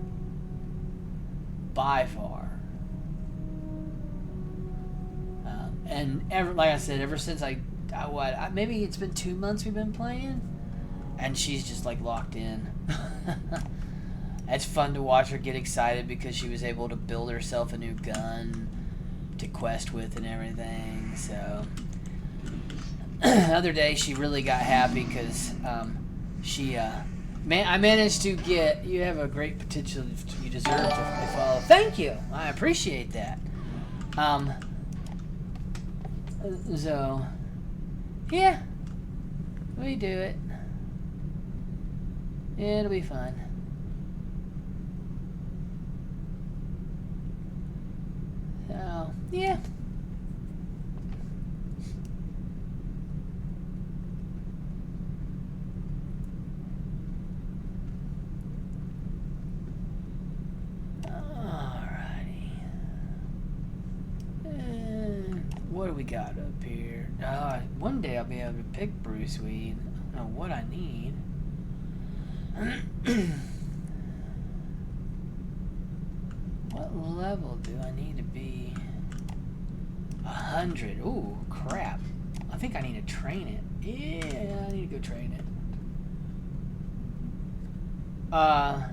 By far. And like I said, ever since maybe it's been 2 months we've been playing, and she's just like locked in. It's fun to watch her get excited because she was able to build herself a new gun to quest with and everything. So the other day she really got happy because I managed to get. You have a great potential. You deserve to follow. Thank you. I appreciate that. So yeah, we do it. It'll be fun. So, yeah. what do we got up here? One day I'll be able to pick Bruce Weed. I don't know what I need. What level do I need to be? 100. Ooh, crap. I think I need to train it. Yeah, I need to go train it. I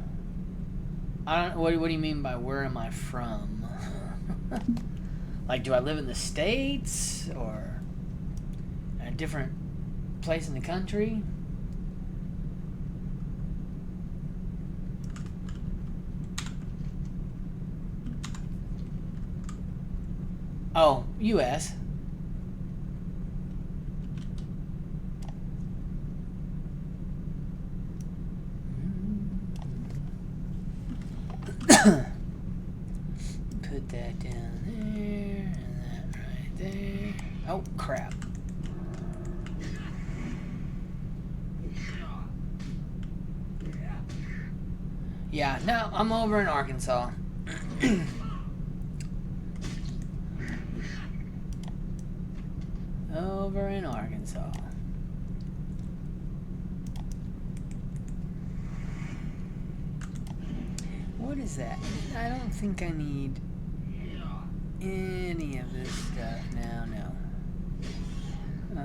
don't. What do you mean by where am I from? Like, do I live in the States or in a different place in the country? Oh, U.S. Put that down there, and that right there. Oh, crap. Yeah, no, I'm over in Arkansas. Over in Arkansas. What is that? I don't think I need any of this stuff now, no.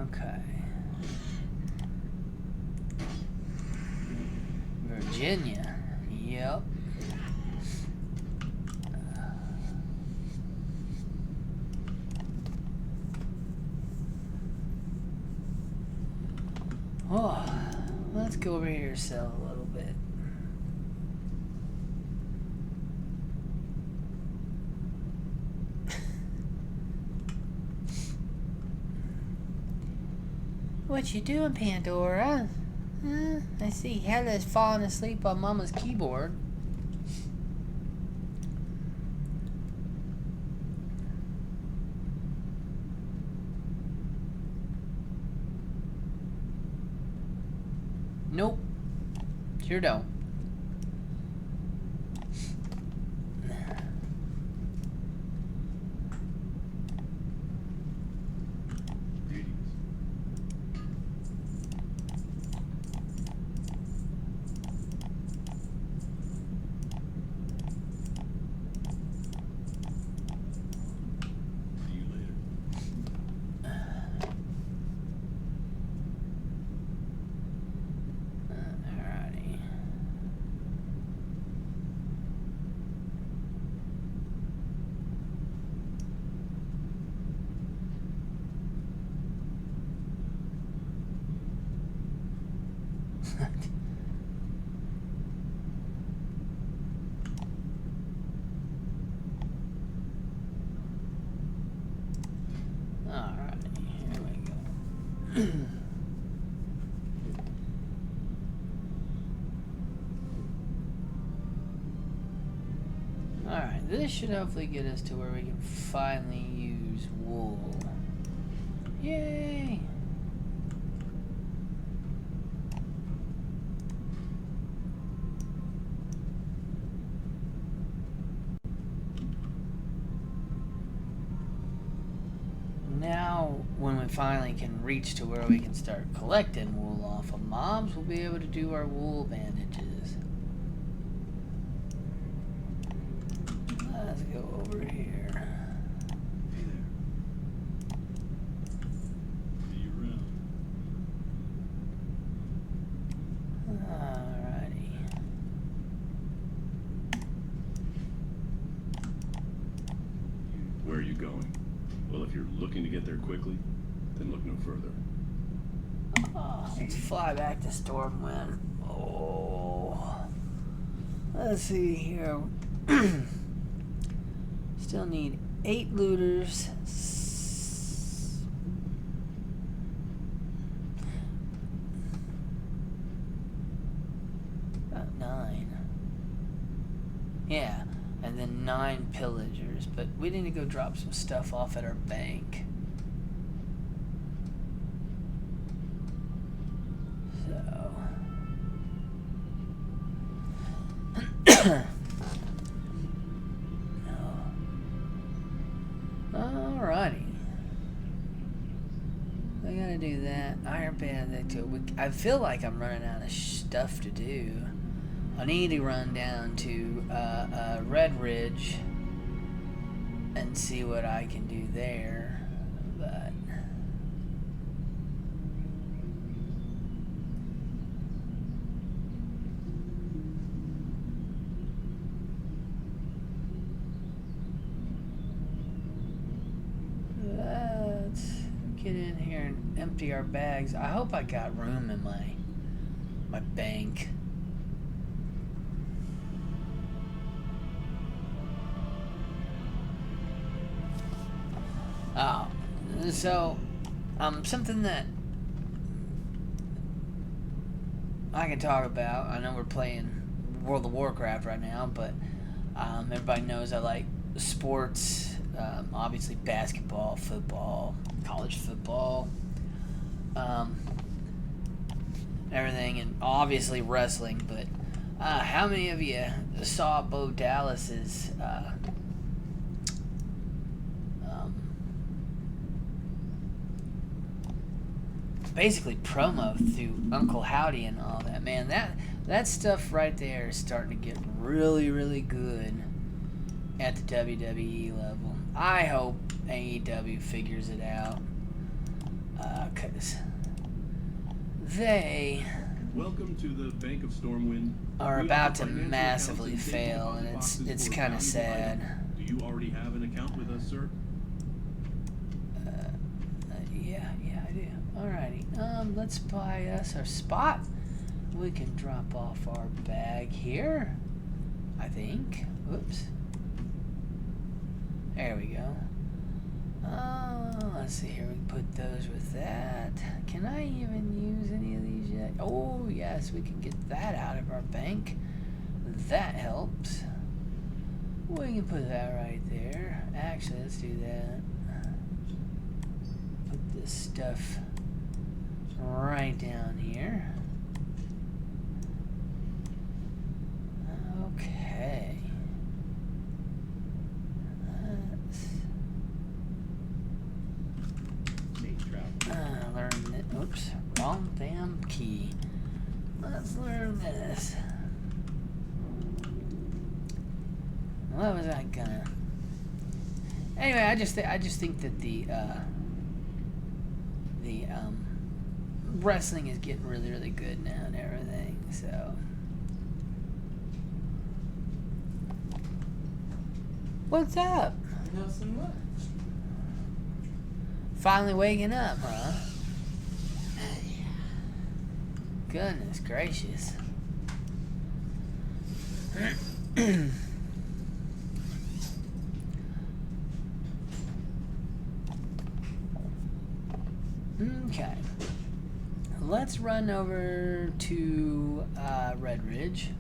Okay. Virginia. Yep. Oh, let's go over here and sell a little bit. What you doing, Pandora? I see Hella's falling asleep on Mama's keyboard. Nope. Sure don't. Alright, this should hopefully get us to where we can finally use wool. Yay! Now, when we finally can reach to where we can start collecting wool off of mobs, we'll be able to do our wool bandages. Let's go over here. Hey there. See you around. Alrighty. Where are you going? Well, if you're looking to get there quickly, then look no further. Let's fly back to Stormwind. Oh. Let's see here. Still need 8 looters. About 9. Yeah, and then 9 pillagers. But we need to go drop some stuff off at our bank. So. Alrighty. I gotta do that. Iron Band. I feel like I'm running out of stuff to do. I need to run down to Red Ridge and see what I can do there. But let's get in here and empty our bags. I hope I got room in my bank. So something that I can talk about. I know we're playing World of Warcraft right now, but everybody knows I like sports. Obviously basketball, football, college football, everything, and obviously wrestling. But how many of you saw Bo Dallas's basically promo through Uncle Howdy and all that? Man, that stuff right there is starting to get really, really good at the WWE level. I hope AEW figures it out, because they Welcome to the Bank of Stormwind. are about to massively fail, and it's kind of sad. Do you already have an account with us, sir? Yeah, I do. Alrighty, let's buy us our spot. We can drop off our bag here, I think. Whoops. There we go. Let's see here. We can put those with that. Can I even use any of these yet? Oh, yes, we can get that out of our bank. That helps. We can put that right there. Actually, let's do that. Put this stuff right down here. Okay. Learn it. Oops, wrong damn key. Let's learn this. What was I gonna? Anyway, I just think that the wrestling is getting really, really good now and everything. So, what's up? Nothing much. Finally waking up, huh? Goodness gracious. Okay. Let's run over to Red Ridge,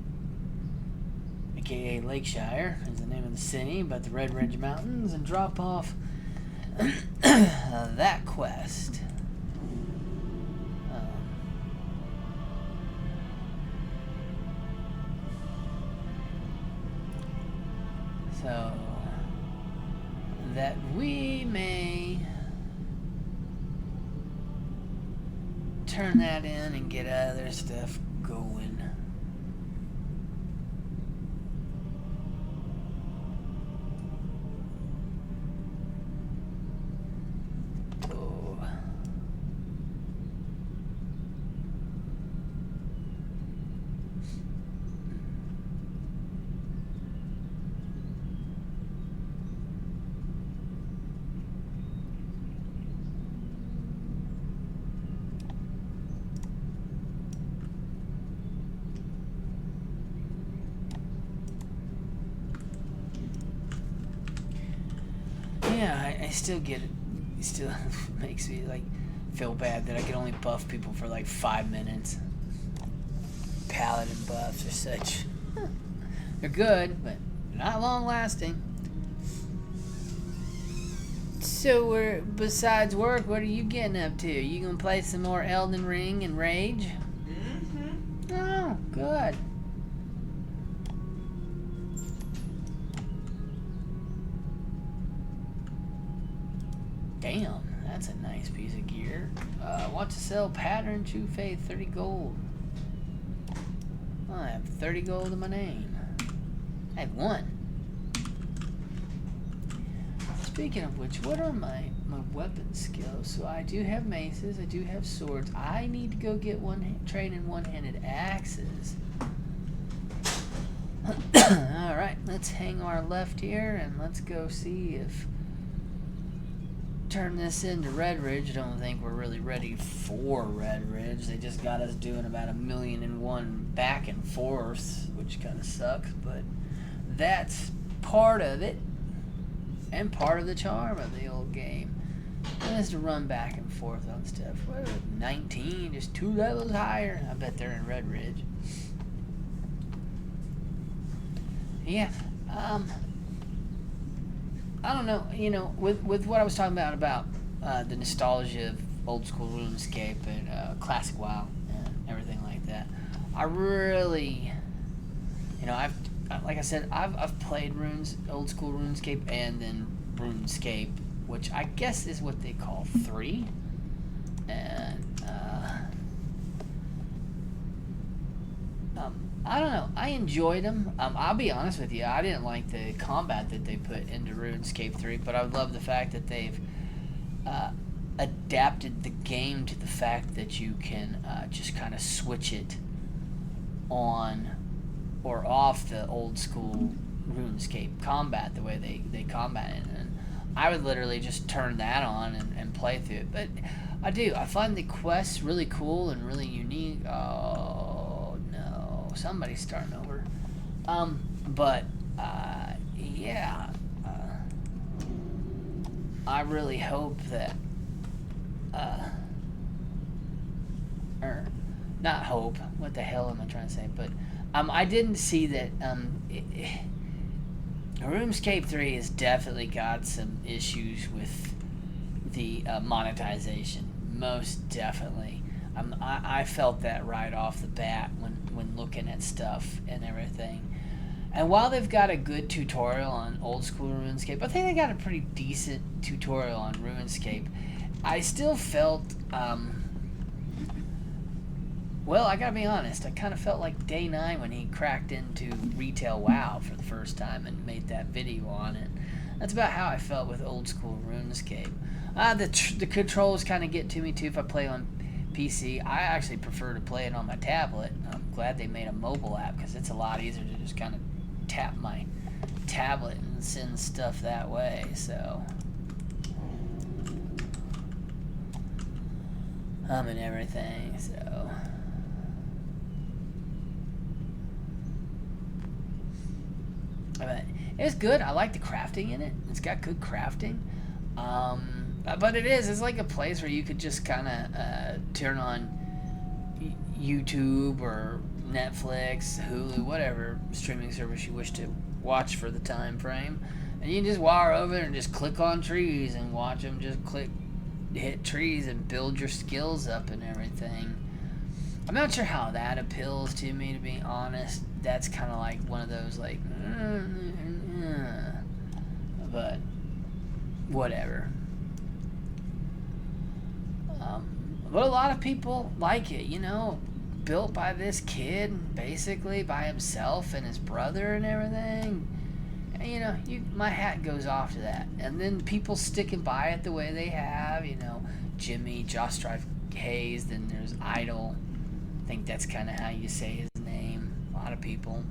aka Lakeshire is the name of the city, but the Red Ridge Mountains, and drop off that quest. So that we may turn that in and get other stuff going. Yeah, I still get it. It still makes me like feel bad that I can only buff people for like 5 minutes. Paladin buffs are such. They're good, but not long lasting. So besides work, what are you getting up to? You gonna play some more Elden Ring and Rage? Mm-hmm. Oh, good. Damn, That's a nice piece of gear. Want to sell pattern true faith, 30 gold. I have 30 gold in my name. I have 1. Speaking of which, what are my weapon skills? So I do have maces, I do have swords. I need to go get train in one-handed axes. Alright, let's hang our left here and let's go see if turn this into Red Ridge. I don't think we're really ready for Red Ridge. They just got us doing about 1,000,001 back and forth, which kind of sucks, but that's part of it and part of the charm of the old game. It is to run back and forth on stuff. What, 19, just 2 levels higher. I bet they're in Red Ridge. Yeah, I don't know, you know, with what I was talking about the nostalgia of old school RuneScape and classic WoW and everything like that, I really, you know, like I said, I've played old school RuneScape and then RuneScape, which I guess is what they call 3, and I don't know. I enjoyed them. I'll be honest with you. I didn't like the combat that they put into RuneScape 3, but I love the fact that they've adapted the game to the fact that you can just kind of switch it on or off the old school RuneScape combat, the way they combat it. And I would literally just turn that on and play through it. But I find the quests really cool and really unique. Somebody's starting over. Yeah. I really hope that, or not hope. What the hell am I trying to say? But I didn't see that. RuneScape 3 has definitely got some issues with the monetization. Most definitely. I felt that right off the bat when looking at stuff and everything. And while they've got a good tutorial on old school RuneScape, I think they got a pretty decent tutorial on RuneScape. I still felt, well, I gotta be honest, I kind of felt like Day 9 when he cracked into retail WoW for the first time and made that video on it. That's about how I felt with old school RuneScape. The controls kind of get to me too if I play on PC. I actually prefer to play it on my tablet. I'm glad they made a mobile app because it's a lot easier to just kind of tap my tablet and send stuff that way. So, and everything. So, but it's good. I like the crafting in it. It's got good crafting. But it's like a place where you could just kind of turn on YouTube or Netflix, Hulu, whatever streaming service you wish to watch for the time frame, and you can just walk over there and just click on trees and watch them just hit trees and build your skills up and everything. I'm not sure how that appeals to me, to be honest. That's kind of like one of those like, but whatever. But a lot of people like it, you know, built by this kid, basically by himself and his brother and everything. And, you know, my hat goes off to that. And then people sticking by it the way they have, you know, Jimmy, Josh Drive Hayes, then there's Idol. I think that's kind of how you say his name. A lot of people.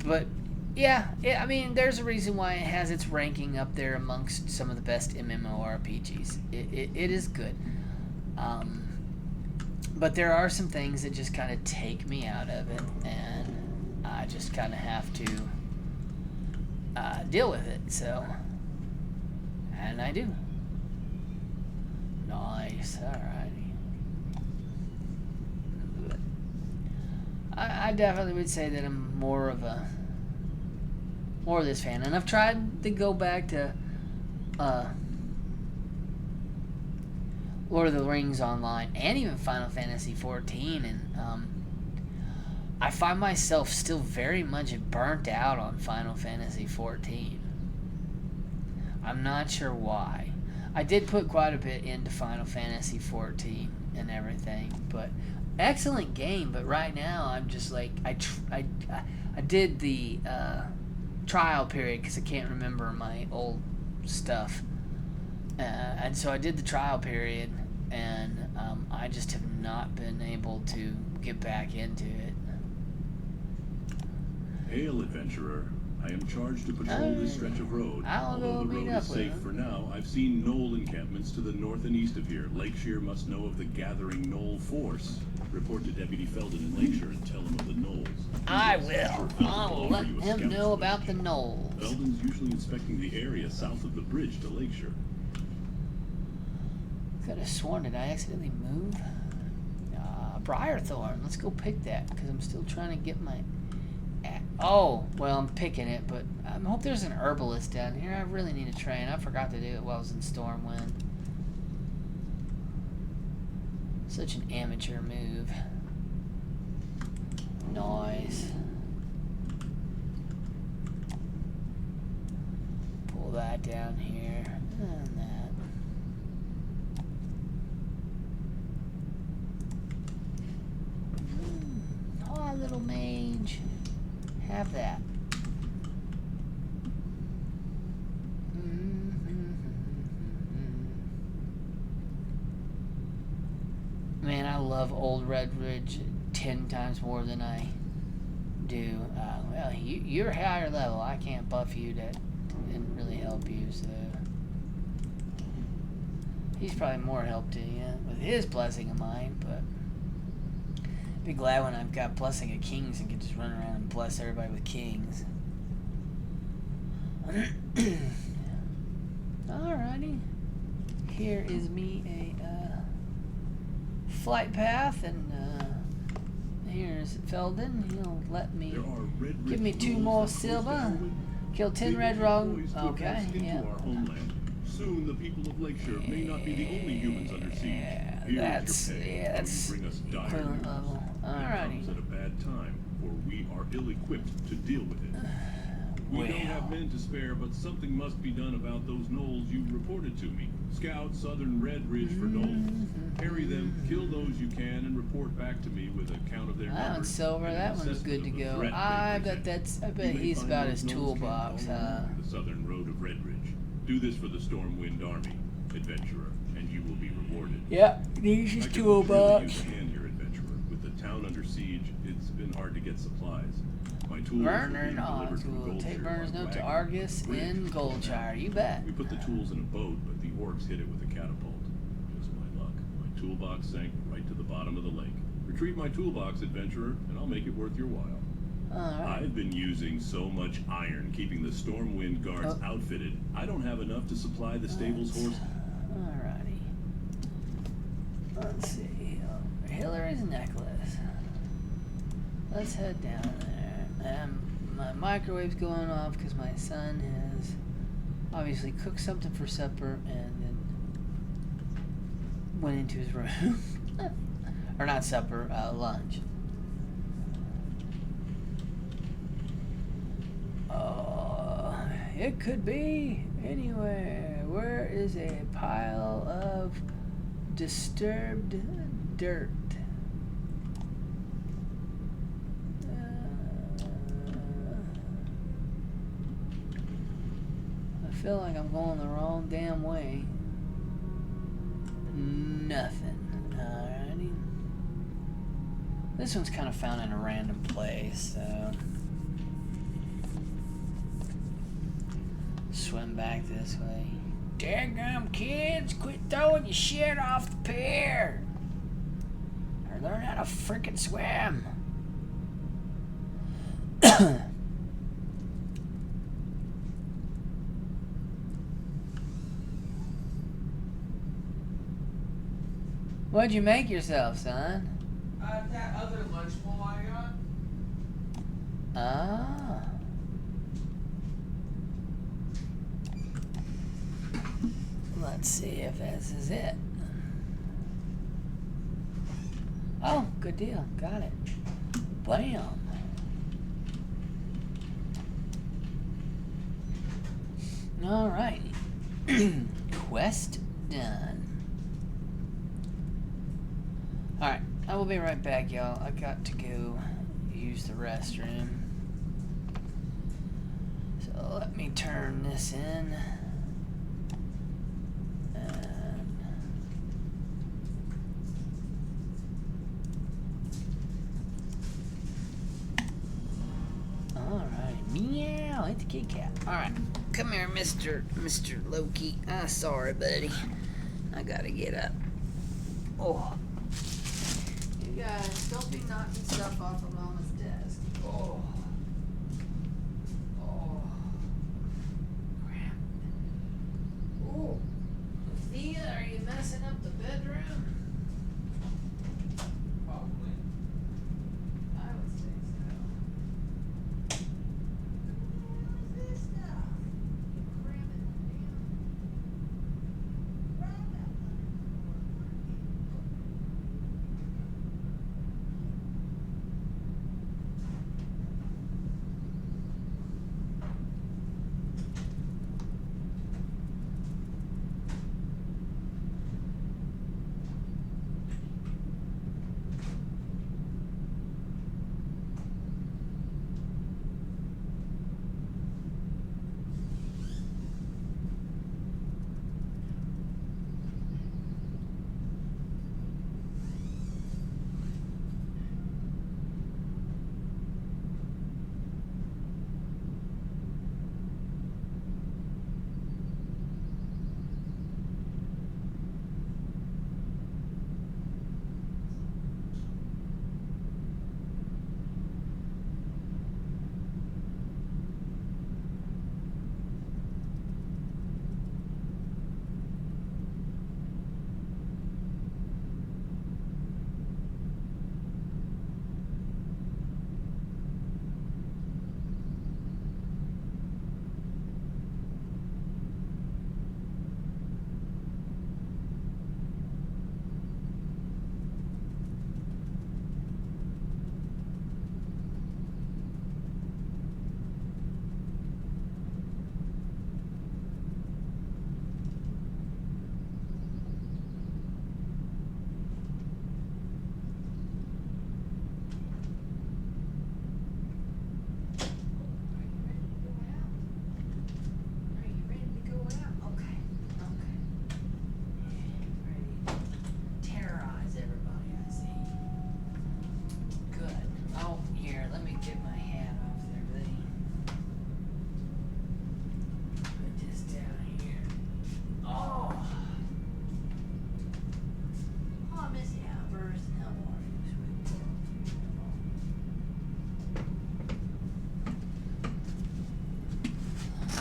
But, yeah, I mean, there's a reason why it has its ranking up there amongst some of the best MMORPGs. It is good. But there are some things that just kind of take me out of it, and I just kind of have to deal with it. So, and I do. Nice, alrighty. I definitely would say that I'm more of this fan, and I've tried to go back to Lord of the Rings Online and even Final Fantasy XIV, and I find myself still very much burnt out on Final Fantasy XIV. I'm not sure why. I did put quite a bit into Final Fantasy 14 and everything, but excellent game. But right now, I'm just like I did the trial period because I can't remember my old stuff, and so I did the trial period, and I just have not been able to get back into it. Hail, adventurer. I am charged to patrol this stretch of road. I'll go Although the meet road up is with safe him. for now, I've seen Knoll encampments to the north and east of here. Lakeshire must know of the gathering Knoll force. Report to Deputy Felden in Lakeshire and tell him of the Knolls. I Yes, will. Sir Felden I will offer let you a him scout know about the selection. Knolls. Felden's usually inspecting the area south of the bridge to Lakeshire. Could have sworn that I accidentally moved. Briarthorn. Let's go pick that because I'm still trying to get my. Oh, well, I'm picking it, but I hope there's an herbalist down here. I really need a train. I forgot to do it while I was in Stormwind. Such an amateur move. Nice. Pull that down here. And that. Oh, little mage. Have that. Man, I love Old Red Ridge 10 times more than I do. Well, you're higher level. I can't buff you. That didn't really help you, so. He's probably more help to you with his blessing of mine, but. Be glad when I've got blessing of kings and can just run around and bless everybody with kings. Alrighty. Here is me a flight path, and here's Felden. He'll let me There are red give me 2 more silver. Kill 10 red wrong. Okay, yeah. Our homeland. Soon the people of Lakeshire may not be the only humans under siege. Yeah, Here is that's your pay, that's though you bring us dire equivalent news. level. It Alrighty. comes at a bad time, for we are ill-equipped to deal with it. We don't have men to spare, but something must be done about those Knolls you reported to me. Scout Southern Red Ridge for Knolls. Harry them, kill those you can, and report back to me with a count of their That numbers. one's silver. and an That one's assessment good to of the go. threat they I present. bet You may he's find about those his Knolls toolbox. camped all along the southern road of Red Ridge. Do this for the Stormwind Army, adventurer, and you will be rewarded. Yep, he's I his could really toolbox. use a hand here, adventurer. With the town under siege, it's been hard to get supplies. My tools Werner are and being delivered from Oswald. Take Goldshire Werner's by note to wagon. Argus Bridge. in Goldshire. You bet. We put the tools in a boat, but the orcs hit it with a catapult. Just my luck. My toolbox sank right to the bottom of the lake. Retrieve my toolbox, adventurer, and I'll make it worth your while. Alright. I've been using so much iron keeping the Stormwind guards outfitted, I don't have enough to supply the stable's horses. Alrighty. Let's see. Hillary's necklace. Let's head down there. My microwave's going off because my son has obviously cooked something for supper and then went into his room. Or not supper, lunch. It could be anywhere. Where is a pile of disturbed dirt? I feel like I'm going the wrong damn way. Nothing. Alrighty. This one's kind of found in a random place, so. Swim back this way. Daggum kids, quit throwing your shit off the pier! Or learn how to frickin' swim! What'd you make yourself, son? That other lunch bowl I got. Ah. Let's see if this is it. Oh, good deal. Got it. Bam. All right. Quest done. Alright, I will be right back, y'all. I got to go use the restroom. So let me turn this in. Alright, meow, it's a kitty cat. Alright, come here, Mr. Loki. Sorry, buddy. I gotta get up. Oh. You guys, don't be knocking stuff off of Mama's desk. Oh. Oh. Crap. Oh. Thea, are you messing up the bedroom? Probably. I would say so. What is this stuff? Cramming it down.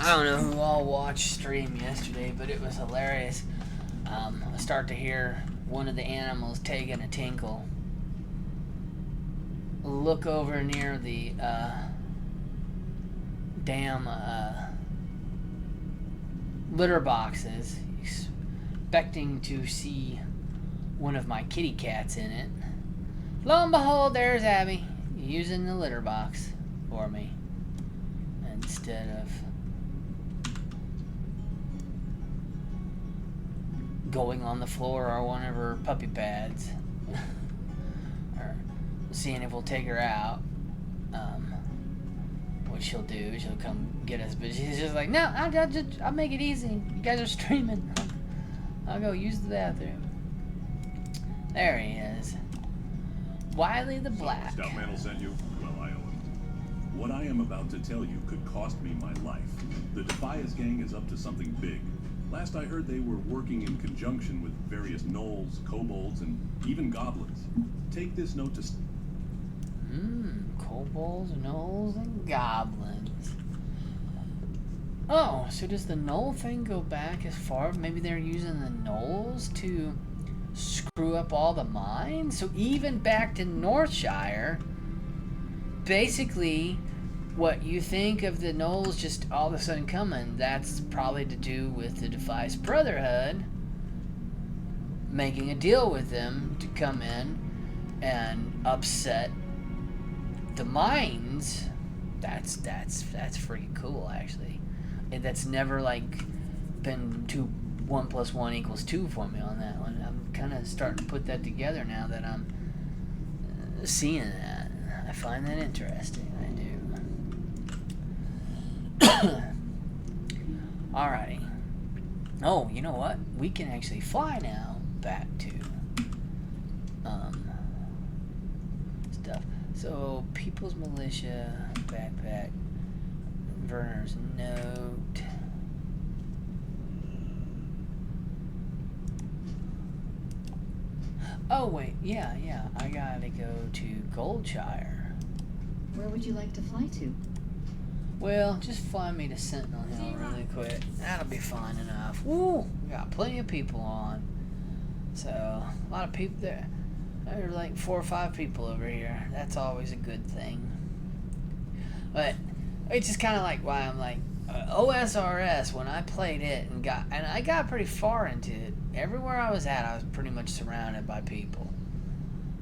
I don't know who all watched stream yesterday, but it was hilarious. I start to hear one of the animals taking a tinkle. Look over near the damn litter boxes, expecting to see one of my kitty cats in it. Lo and behold, there's Abby using the litter box for me instead of going on the floor or one of her puppy pads or seeing if we'll take her out, what she'll do, she'll come get us, but she's just like, no, I'll make it easy, you guys are streaming, I'll go use the bathroom. There he is, Wiley the Black. Stout Mantle sent you? Well, I owe him. What I am about to tell you could cost me my life. The Defias gang is up to something big. Last I heard, they were working in conjunction with various gnolls, kobolds, and even goblins. Take this note to... Kobolds, gnolls, and goblins. Oh, so does the gnoll thing go back as far? Maybe they're using the gnolls to screw up all the mines? So even back to Northshire, basically... what you think of the gnolls just all of a sudden coming, that's probably to do with the Defias Brotherhood making a deal with them to come in and upset the mines. That's freaking cool, actually. And that's never like been too 1 + 1 = 2 for me on that one. I'm kind of starting to put that together now that I'm seeing that. I find that interesting. I do. Alrighty. Oh, you know what? We can actually fly now back to stuff. So, People's Militia, backpack, Werner's note. Oh, wait. Yeah. I gotta go to Goldshire. Where would you like to fly to? Well, just fly me to Sentinel Hill really quick. That'll be fine enough. Woo! We got plenty of people on. So, a lot of people there. There are like 4 or 5 people over here. That's always a good thing. But it's just kind of like why I'm like OSRS. When I played it and I got pretty far into it. Everywhere I was at, I was pretty much surrounded by people,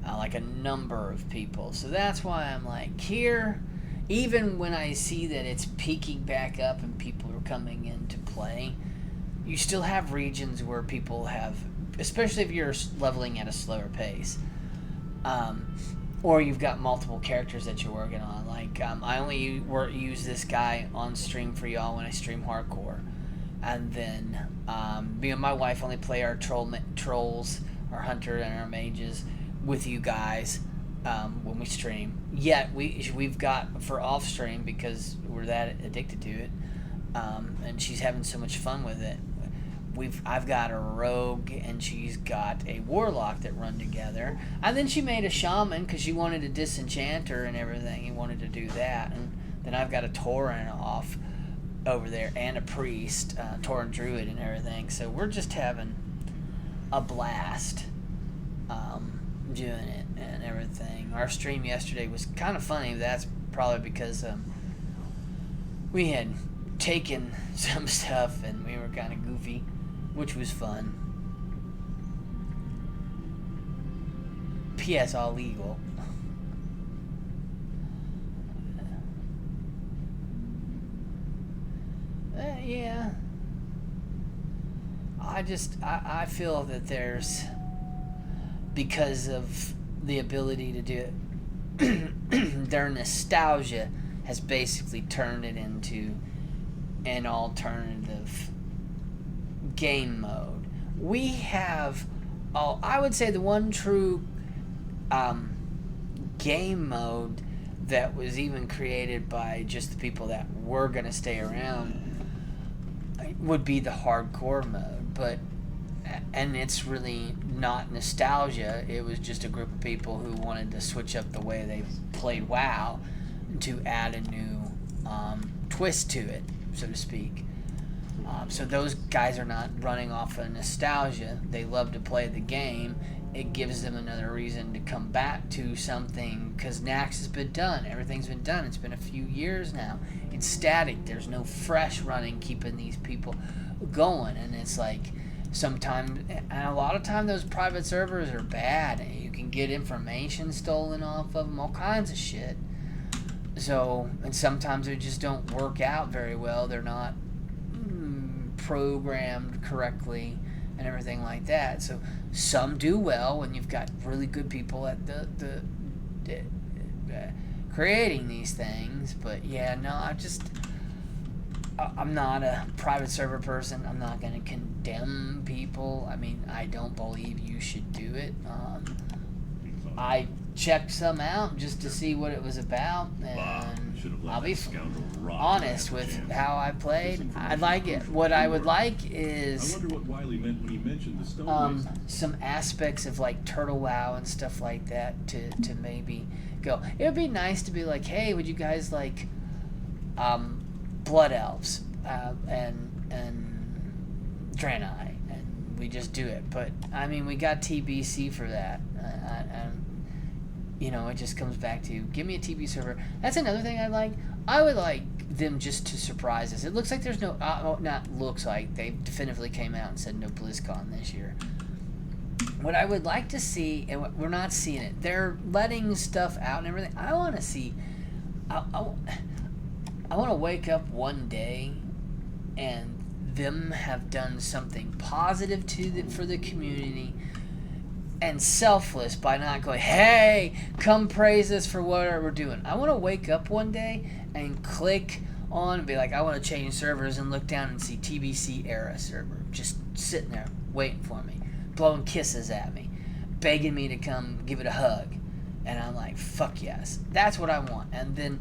like a number of people. So that's why I'm like here. Even when I see that it's peaking back up and people are coming in to play, you still have regions where people have, especially if you're leveling at a slower pace. Or you've got multiple characters that you're working on. Like, I only use this guy on stream for y'all when I stream hardcore. And then, me and my wife only play our trolls, our hunter, and our mages with you guys when we stream. Yet, we've got, for off-stream, because we're that addicted to it, and she's having so much fun with it, I've got a rogue and she's got a warlock that run together, and then she made a shaman because she wanted to disenchant her and everything. He wanted to do that, and then I've got a Tauren off over there and a priest, Tauren druid and everything. So we're just having a blast doing it and everything. Our stream yesterday was kind of funny. That's probably because we had taken some stuff and we were kind of goofy, which was fun. P.S. all legal. Yeah. I feel that there's, because of the ability to do it, their nostalgia has basically turned it into an alternative game mode. We have, I would say the one true game mode that was even created by just the people that were going to stay around would be the hardcore mode. And it's really not nostalgia. It was just a group of people who wanted to switch up the way they played WoW to add a new twist to it, so to speak. So those guys are not running off of nostalgia. They love to play the game. It gives them another reason to come back to something, because Nax has been done. Everything's been done. It's been a few years now. It's static. There's no fresh running keeping these people going. And it's like sometimes, and a lot of time, those private servers are bad. You can get information stolen off of them, all kinds of shit. So, and sometimes they just don't work out very well. They're not programmed correctly and everything like that. So some do well when you've got really good people at the creating these things. But yeah, no, I'm not a private server person. I'm not going to condemn people. I mean, I don't believe you should do it. I checked some out just to see what it was about, and I'll be honest with how I played. I like it. What I would like is I wonder what Wiley meant when he mentioned the stone some aspects of like Turtle WoW and stuff like that to maybe go. It would be nice to be like, hey, would you guys like Blood Elves and Draenei, and we just do it. But I mean, we got TBC for that. You know, it just comes back to, give me a TB server. That's another thing I like. I would like them just to surprise us. It looks like there's no, not looks like, they definitively came out and said no BlizzCon this year. What I would like to see, and we're not seeing it, they're letting stuff out and everything. I want to see, I want to wake up one day and them have done something positive for the community and selfless by not going, hey, come praise us for what we're doing. I want to wake up one day and click on and be like, I want to change servers, and look down and see TBC era server just sitting there waiting for me, blowing kisses at me, begging me to come give it a hug. And I'm like, fuck yes. That's what I want. And then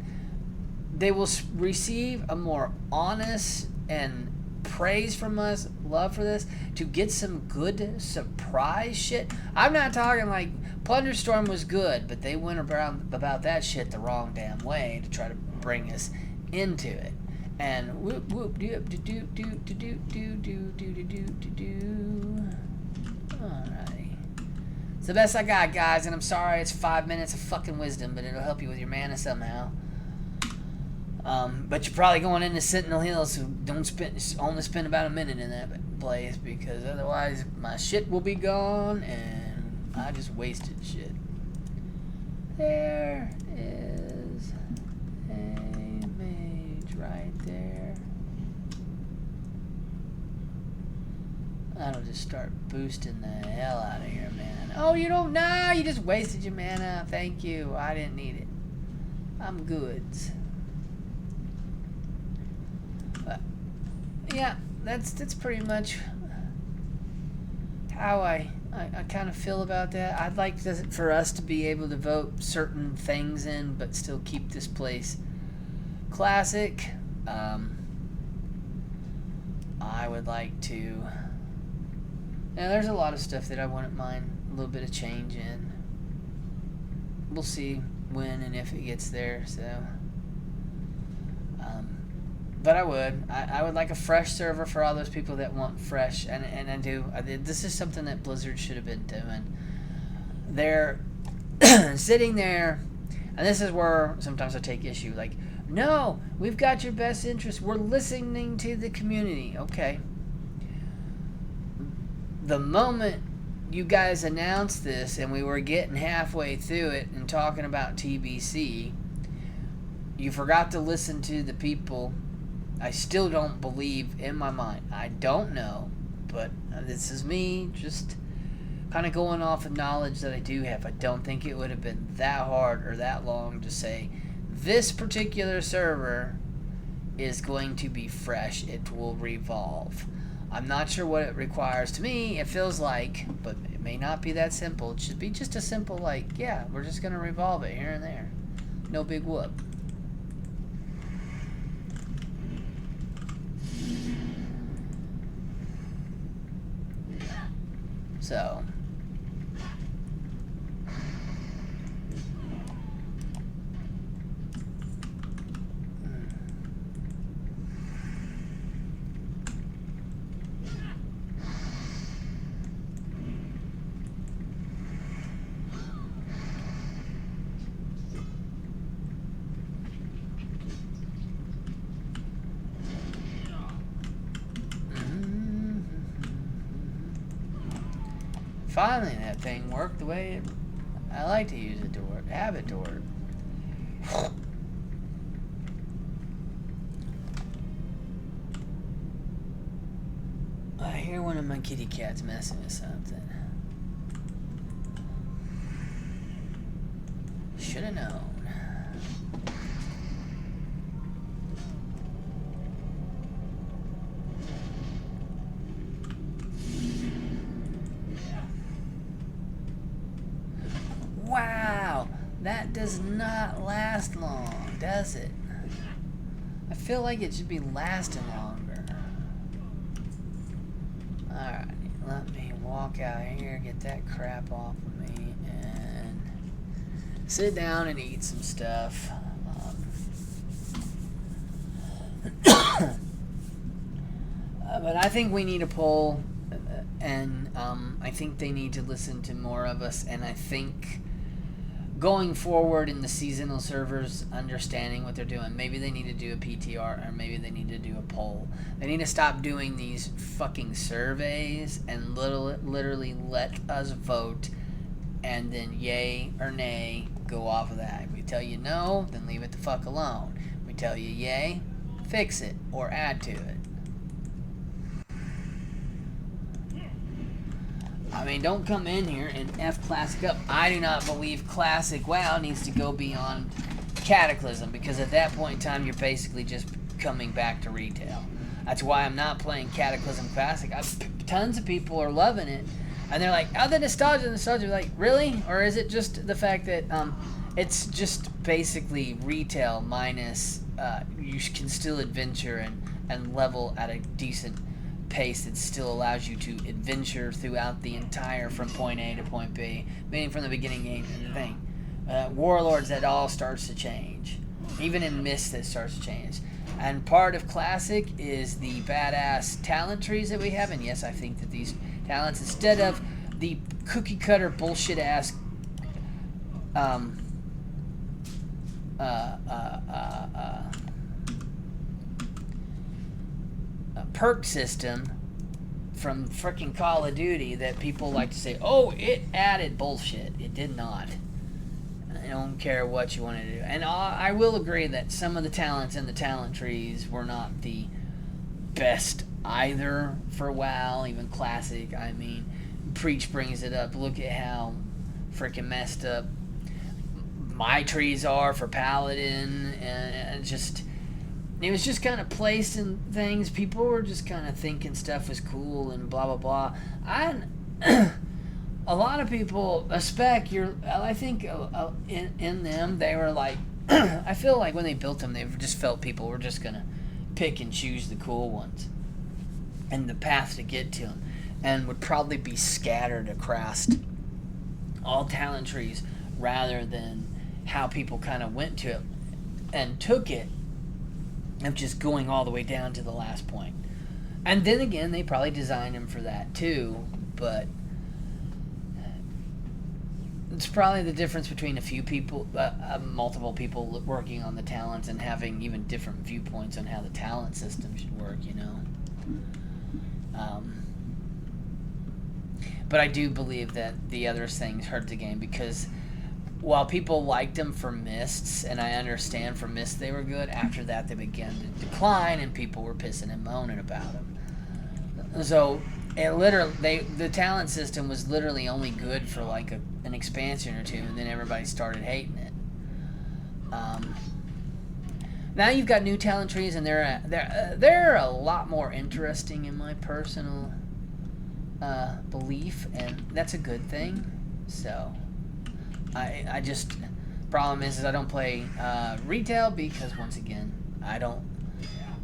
they will receive a more honest and praise from us, love for this, to get some good surprise shit. I'm not talking like Plunderstorm was good, but they went around about that shit the wrong damn way to try to bring us into it. And whoop whoop do do do do do do do do do do do. Alrighty. It's the best I got, guys, and I'm sorry it's 5 minutes of fucking wisdom, but it'll help you with your mana somehow. But you're probably going into Sentinel Hills, so only spend about a minute in that place, because otherwise my shit will be gone, and I just wasted shit. There is a mage right there. That'll just start boosting the hell out of here, man. Oh, you don't know? You just wasted your mana. Thank you. I didn't need it. I'm good. But, yeah, that's pretty much how I kind of feel about that. I'd like for us to be able to vote certain things in, but still keep this place classic. I would like to... Now, there's a lot of stuff that I wouldn't mind a little bit of change in. We'll see when and if it gets there, so... but I would like a fresh server for all those people that want fresh, and I do. This is something that Blizzard should have been doing. They're sitting there, and this is where sometimes I take issue, like, no, we've got your best interest. We're listening to the community. Okay. The moment you guys announced this and we were getting halfway through it and talking about TBC, you forgot to listen to the people. I still don't believe in my mind. I don't know, but this is me just kind of going off of knowledge that I do have. I don't think it would have been that hard or that long to say this particular server is going to be fresh. It will revolve. I'm not sure what it requires. To me, it feels like, but it may not be that simple. It should be just a simple, like, yeah, we're just going to revolve it here and there. No big whoop. So... Finally, that thing worked the way I like to use it to work, have it to work. I hear one of my kitty cats messing with something. Should have known. Wow, that does not last long, does it? I feel like it should be lasting longer. Alright, let me walk out here, get that crap off of me, and sit down and eat some stuff. But I think we need a poll, and I think they need to listen to more of us, and I think going forward in the seasonal servers, understanding what they're doing, maybe they need to do a PTR, or maybe they need to do a poll. They need to stop doing these fucking surveys and literally let us vote, and then yay or nay, go off of that. If we tell you no, then leave it the fuck alone. If we tell you yay, fix it, or add to it. I mean, don't come in here and F Classic up. I do not believe Classic WoW needs to go beyond Cataclysm, because at that point in time, you're basically just coming back to retail. That's why I'm not playing Cataclysm Classic. Tons of people are loving it, and they're like, oh, the nostalgia. Like, really? Or is it just the fact that it's just basically retail minus you can still adventure and level at a decent pace that still allows you to adventure throughout the entire from point A to point B, meaning from the beginning game to the thing. Warlords, that all starts to change. Even in Mist, that starts to change. And part of Classic is the badass talent trees that we have. And yes, I think that these talents, instead of the cookie cutter bullshit ass perk system from frickin' Call of Duty that people like to say, oh, it added bullshit. It did not. I don't care what you want to do. And I will agree that some of the talents in the talent trees were not the best either for WoW, even Classic. I mean, Preach brings it up. Look at how freaking messed up my trees are for Paladin, and just, it was just kind of placed in things. People were just kind of thinking stuff was cool and blah blah blah. A lot of people, I think in them, they were like, I feel like when they built them, they just felt people were just gonna pick and choose the cool ones and the path to get to them, and would probably be scattered across all talent trees rather than how people kind of went to it and took it of just going all the way down to the last point. And then again, they probably designed them for that too, but it's probably the difference between a few people, multiple people working on the talents and having even different viewpoints on how the talent system should work, you know. But I do believe that the other things hurt the game, because while people liked them for Mists, and I understand for Mists they were good, after that they began to decline and people were pissing and moaning about them. So it literally, the talent system was literally only good for like an expansion or two, and then everybody started hating it. Now you've got new talent trees, and they're a lot more interesting in my personal belief, and that's a good thing. So I just, problem is I don't play retail, because once again, I don't,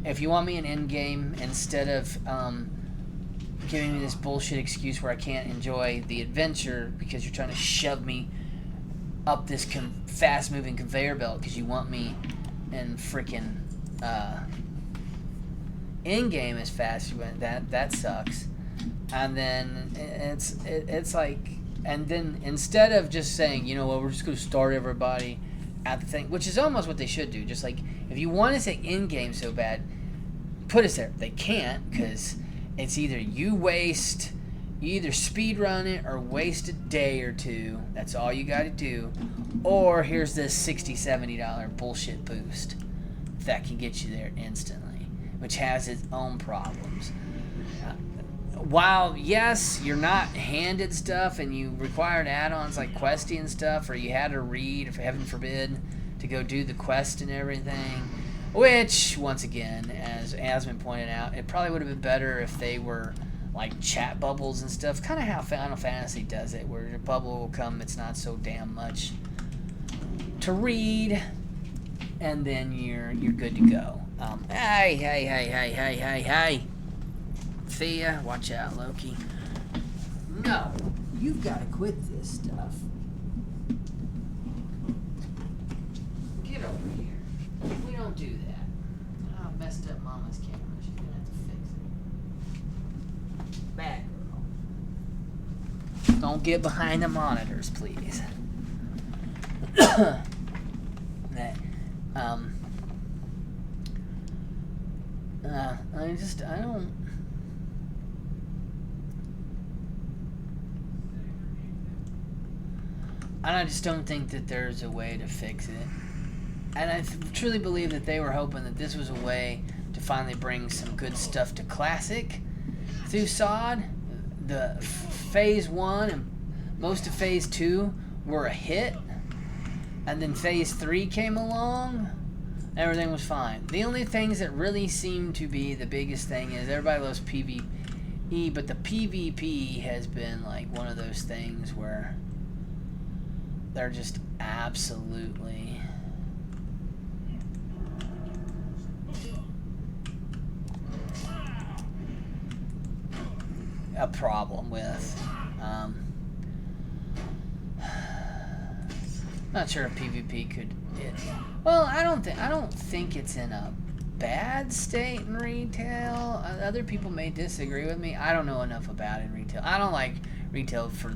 if you want me an end game, instead of giving me this bullshit excuse where I can't enjoy the adventure because you're trying to shove me up this fast moving conveyor belt because you want me in freaking end game as fast, that sucks. And then it's like, and then instead of just saying, you know what, we're just going to start everybody at the thing, which is almost what they should do. Just like, if you want to say in game so bad, put us there. They can't, because it's either you either speed run it or waste a day or two. That's all you got to do. Or here's this $60, $70 bullshit boost that can get you there instantly, which has its own problems. While, yes, you're not handed stuff and you required add-ons like questing and stuff, or you had to read, if heaven forbid, to go do the quest and everything, which, once again, as Asmund pointed out, it probably would have been better if they were like chat bubbles and stuff, kind of how Final Fantasy does it, where your bubble will come, it's not so damn much to read, and then you're good to go. Hey. Thea, watch out, Loki. No, you've got to quit this stuff. Get over here. We don't do that. Oh, messed up Mama's camera. She's gonna have to fix it. Bad girl. Don't get behind the monitors, please. I don't. And I just don't think that there's a way to fix it. And I truly believe that they were hoping that this was a way to finally bring some good stuff to Classic through SOD. the phase 1 and most of phase 2 were a hit, and then phase 3 came along, everything was fine. The only things that really seem to be the biggest thing is everybody loves PvE, but the PvP has been like one of those things where they're just absolutely a problem with. Not sure if PvP could. Well, I don't think it's in a bad state in retail. Other people may disagree with me. I don't know enough about it in retail. I don't like retail for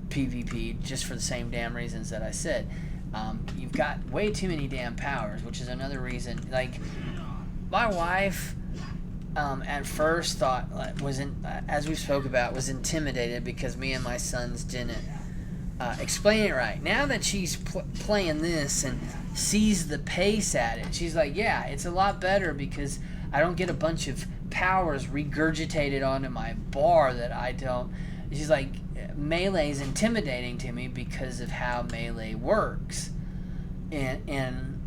PvP just for the same damn reasons that I said. You've got way too many damn powers, which is another reason. Like, my wife at first thought as we spoke about, was intimidated because me and my sons didn't explain it right. Now that she's playing this and sees the pace at it, she's like, yeah, it's a lot better because I don't get a bunch of powers regurgitated onto my bar that I don't. She's like, melee is intimidating to me because of how melee works in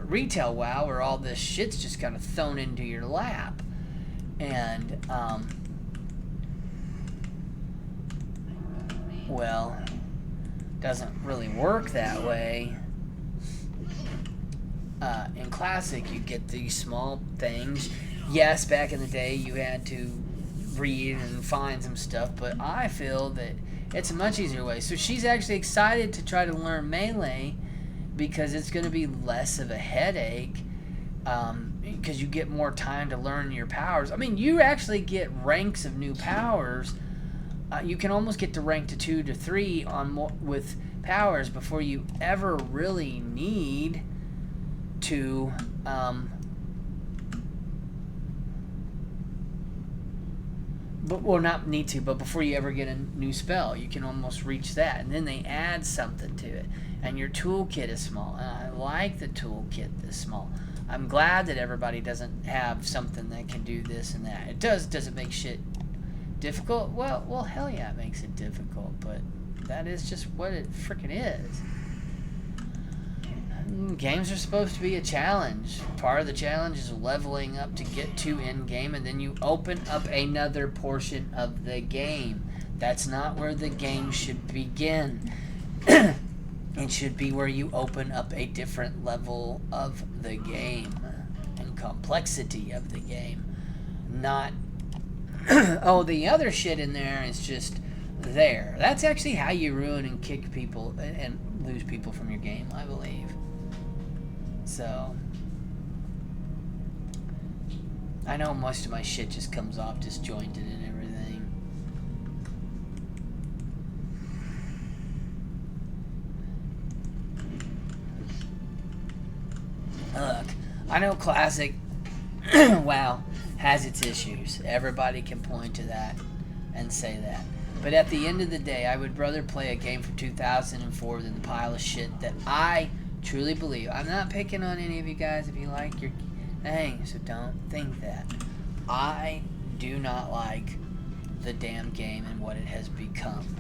retail WoW, where all this shit's just kind of thrown into your lap. And well, doesn't really work that way. In Classic, you get these small things. Yes, back in the day, you had to read and find some stuff, but I feel that it's a much easier way. So she's actually excited to try to learn melee because it's going to be less of a headache, because you get more time to learn your powers. I mean, you actually get ranks of new powers. You can almost get to rank to 2 to 3 with powers before you ever really need to not need to, but before you ever get a new spell, you can almost reach that, and then they add something to it, and your toolkit is small. And I like the toolkit this small. I'm glad that everybody doesn't have something that can do this and that. Does it make shit difficult? Well, hell yeah, it makes it difficult, but that is just what it frickin' is. Games are supposed to be a challenge. Part of the challenge is leveling up to get to end game, and then you open up another portion of the game. That's not where the game should begin. It should be where you open up a different level of the game and complexity of the game. Not, oh, the other shit in there is just there. That's actually how you ruin and kick people and lose people from your game, I believe. So, I know most of my shit just comes off disjointed and everything. Look, I know Classic WoW has its issues. Everybody can point to that and say that. But at the end of the day, I would rather play a game from 2004 than the pile of shit that I truly believe. I'm not picking on any of you guys if you like your thing, so don't think that. I do not like the damn game and what it has become.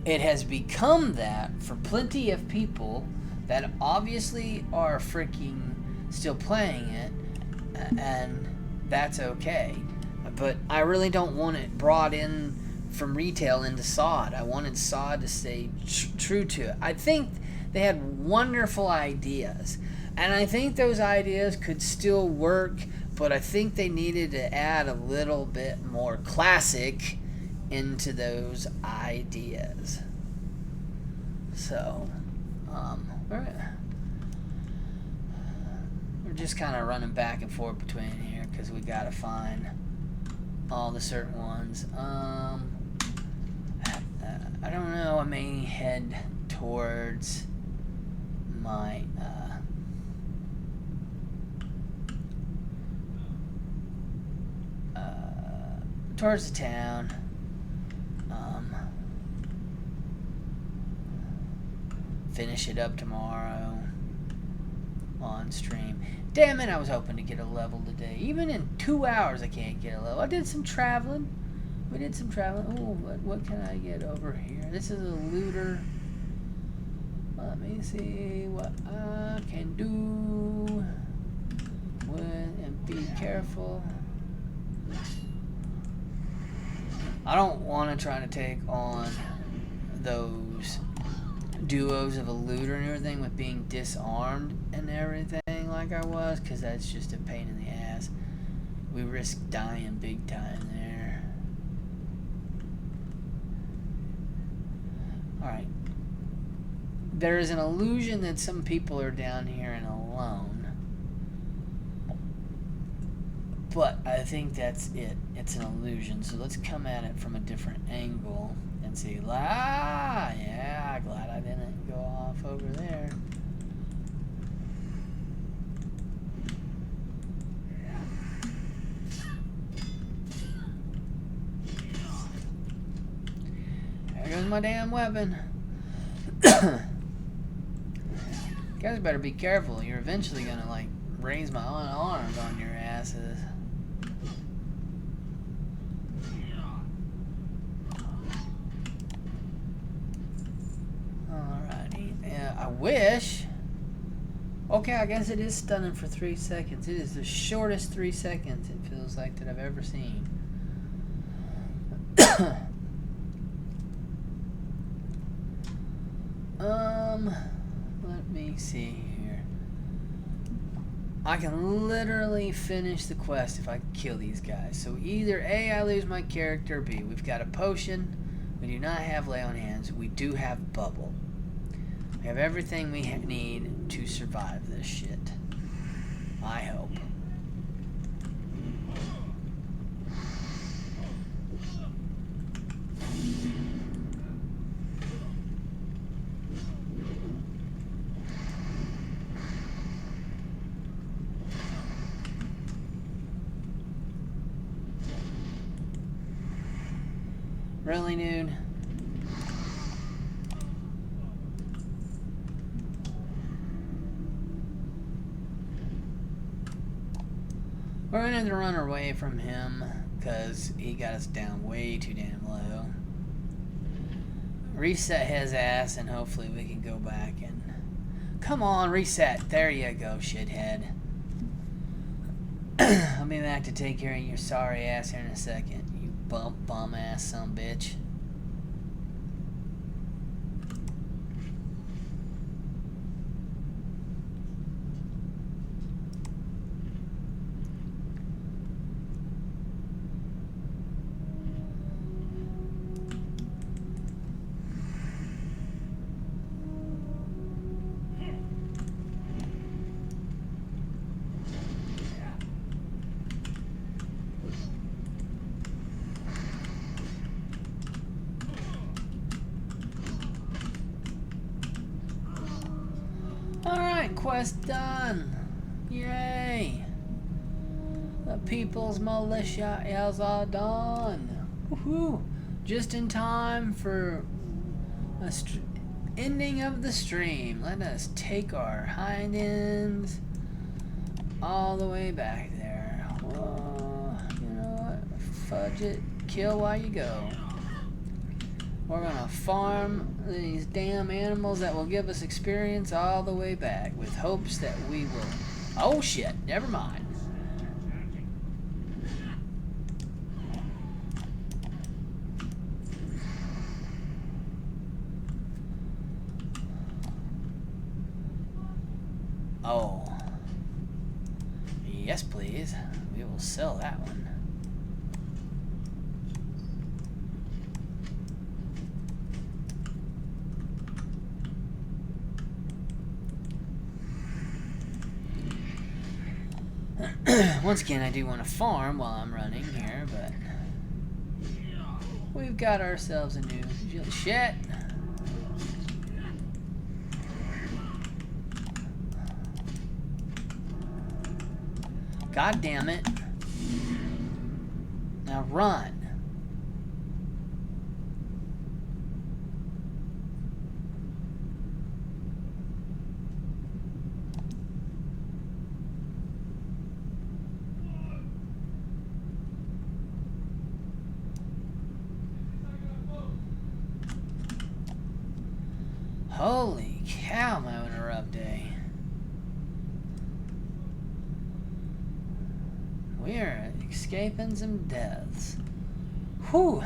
It has become that for plenty of people that obviously are freaking still playing it, and that's okay. But I really don't want it brought in from retail into SOD. I wanted SOD to stay true to it. I think they had wonderful ideas, and I think those ideas could still work, but I think they needed to add a little bit more Classic into those ideas. So, we're just kind of running back and forth between here because we got to find all the certain ones. I don't know, I may head towards my towards the town. Finish it up tomorrow on stream. Damn it, I was hoping to get a level today. Even in 2 hours I can't get a level. I did some traveling. We did some traveling. Oh, what can I get over here? This is a looter. Let me see what I can do. And be careful. I don't want to try to take on those duos of a looter and everything with being disarmed and everything like I was, because that's just a pain in the ass. We risk dying big time there. Alright. There is an illusion that some people are down here and alone. But I think that's it. It's an illusion. So let's come at it from a different angle and see. Yeah, glad I didn't go off over there. There goes my damn weapon. You guys better be careful. You're eventually gonna like raise my own arms on your asses. I wish. Okay, I guess it is stunning for 3 seconds. It is the shortest 3 seconds it feels like that I've ever seen. Let me see here. I can literally finish the quest if I kill these guys. So either A, I lose my character, B, we've got a potion. We do not have lay on hands. We do have bubble. We have everything we need to survive this shit. I hope. Really, dude? We're gonna have to run away from him because he got us down way too damn low. Reset his ass and hopefully we can go back and... Come on, reset. There you go, shithead. I'll be back to take care of your sorry ass here in a second. You bum ass son bitch. Quest done. Yay. The People's Militia is all done. Woohoo. Just in time for a ending of the stream. Let us take our hind ends all the way back there. Whoa. You know what? Fudge it. Kill while you go. We're gonna farm these damn animals that will give us experience all the way back with hopes that we will... Oh shit, never mind. Oh. Yes, please. We will sell that one. Once again, I do want to farm while I'm running here, but we've got ourselves a new shit. God damn it. Now run. Holy cow, am I having a rough day. We are escaping some deaths. Whew.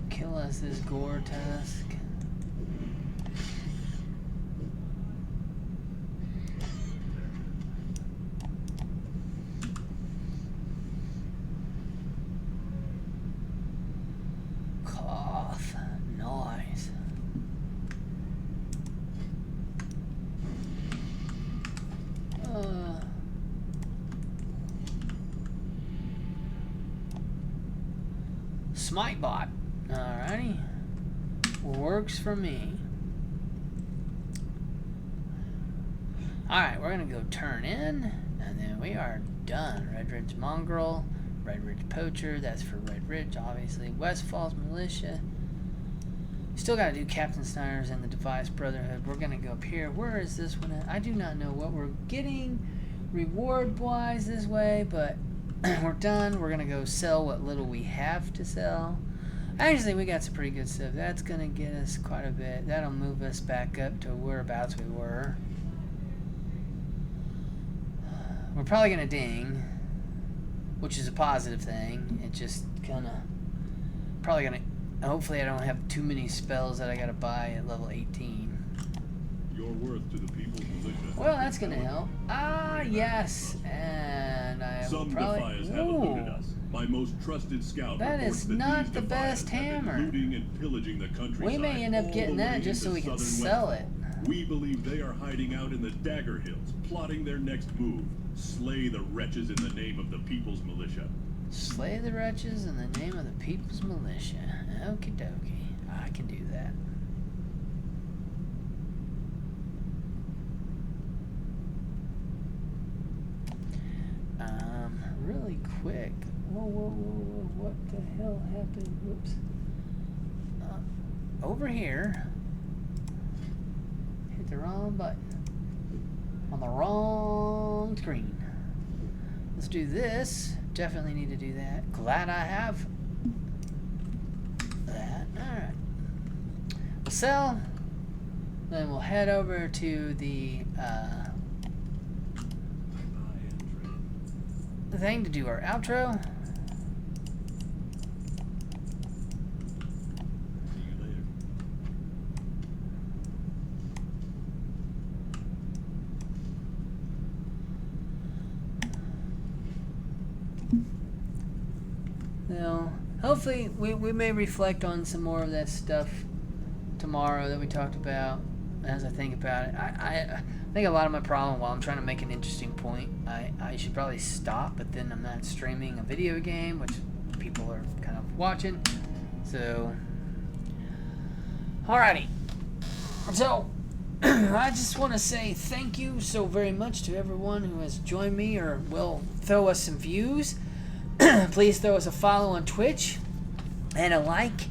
Kill us this gore tusk. Cloth. Nice. Smite bot. Alrighty. Works for me. Alright, we're gonna go turn in, and then we are done. Red Ridge Mongrel, Red Ridge Poacher, that's for Red Ridge, obviously. West Falls Militia. Still gotta do Captain Snyder's and the Device Brotherhood. We're gonna go up here. Where is this one at? I do not know what we're getting reward-wise this way, but we're done. We're gonna go sell what little we have to sell. Actually, we got some pretty good stuff. That's gonna get us quite a bit. That'll move us back up to whereabouts we were. We're probably gonna ding, which is a positive thing. It just kinda probably gonna. Hopefully, I don't have too many spells that I gotta buy at level 18. Your worth to the people's militia. Well, that's gonna help. Ah, yes, and I will Some probably. defiers have eluded us. My most trusted scout That reports is that not these the defiers best have been hammer. looting and pillaging the countryside. We may end up all getting the that way just so into we can southern sell West. it. We believe they are hiding out in the Dagger Hills, plotting their next move. Slay the wretches in the name of the people's militia. Slay the wretches in the name of the people's militia. Okie dokie. I can do that. Really quick. Whoa, whoa, whoa, whoa. What the hell happened? Whoops. Over here. Hit the wrong button. On the wrong screen. Let's do this. Definitely need to do that. Glad I have that. Alright. We'll sell. Then we'll head over to the thing to do our outro. See you later. Now, hopefully we may reflect on some more of that stuff tomorrow that we talked about as I think about it. I think a lot of my problem while I'm trying to make an interesting point, I should probably stop, but then I'm not streaming a video game, which people are kind of watching. So, alrighty. So, I just want to say thank you so very much to everyone who has joined me or will throw us some views. Please throw us a follow on Twitch and a like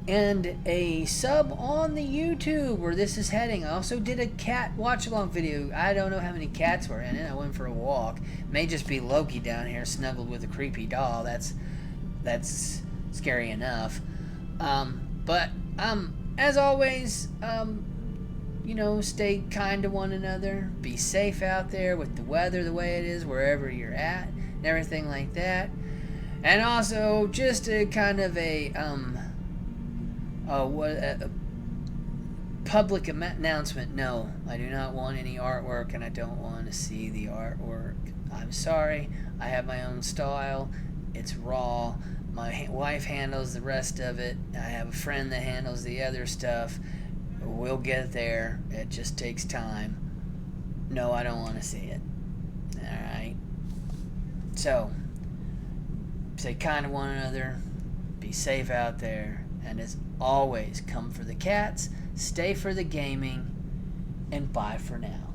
and a sub on the YouTube where this is heading. I also did a cat watch along video. I don't know how many cats were in it. I went for a walk. May just be Loki down here snuggled with a creepy doll. That's scary enough. But as always, you know, stay kind to one another. Be safe out there with the weather the way it is wherever you're at and everything like that. And also just a kind of a public announcement. No, I do not want any artwork and I don't want to see the artwork. I'm sorry. I have my own style. It's raw. My wife handles the rest of it. I have a friend that handles the other stuff. We'll get there. It just takes time. No, I don't want to see it. Alright? So, stay kind to one another. Be safe out there. And as always, come for the cats, stay for the gaming, and bye for now.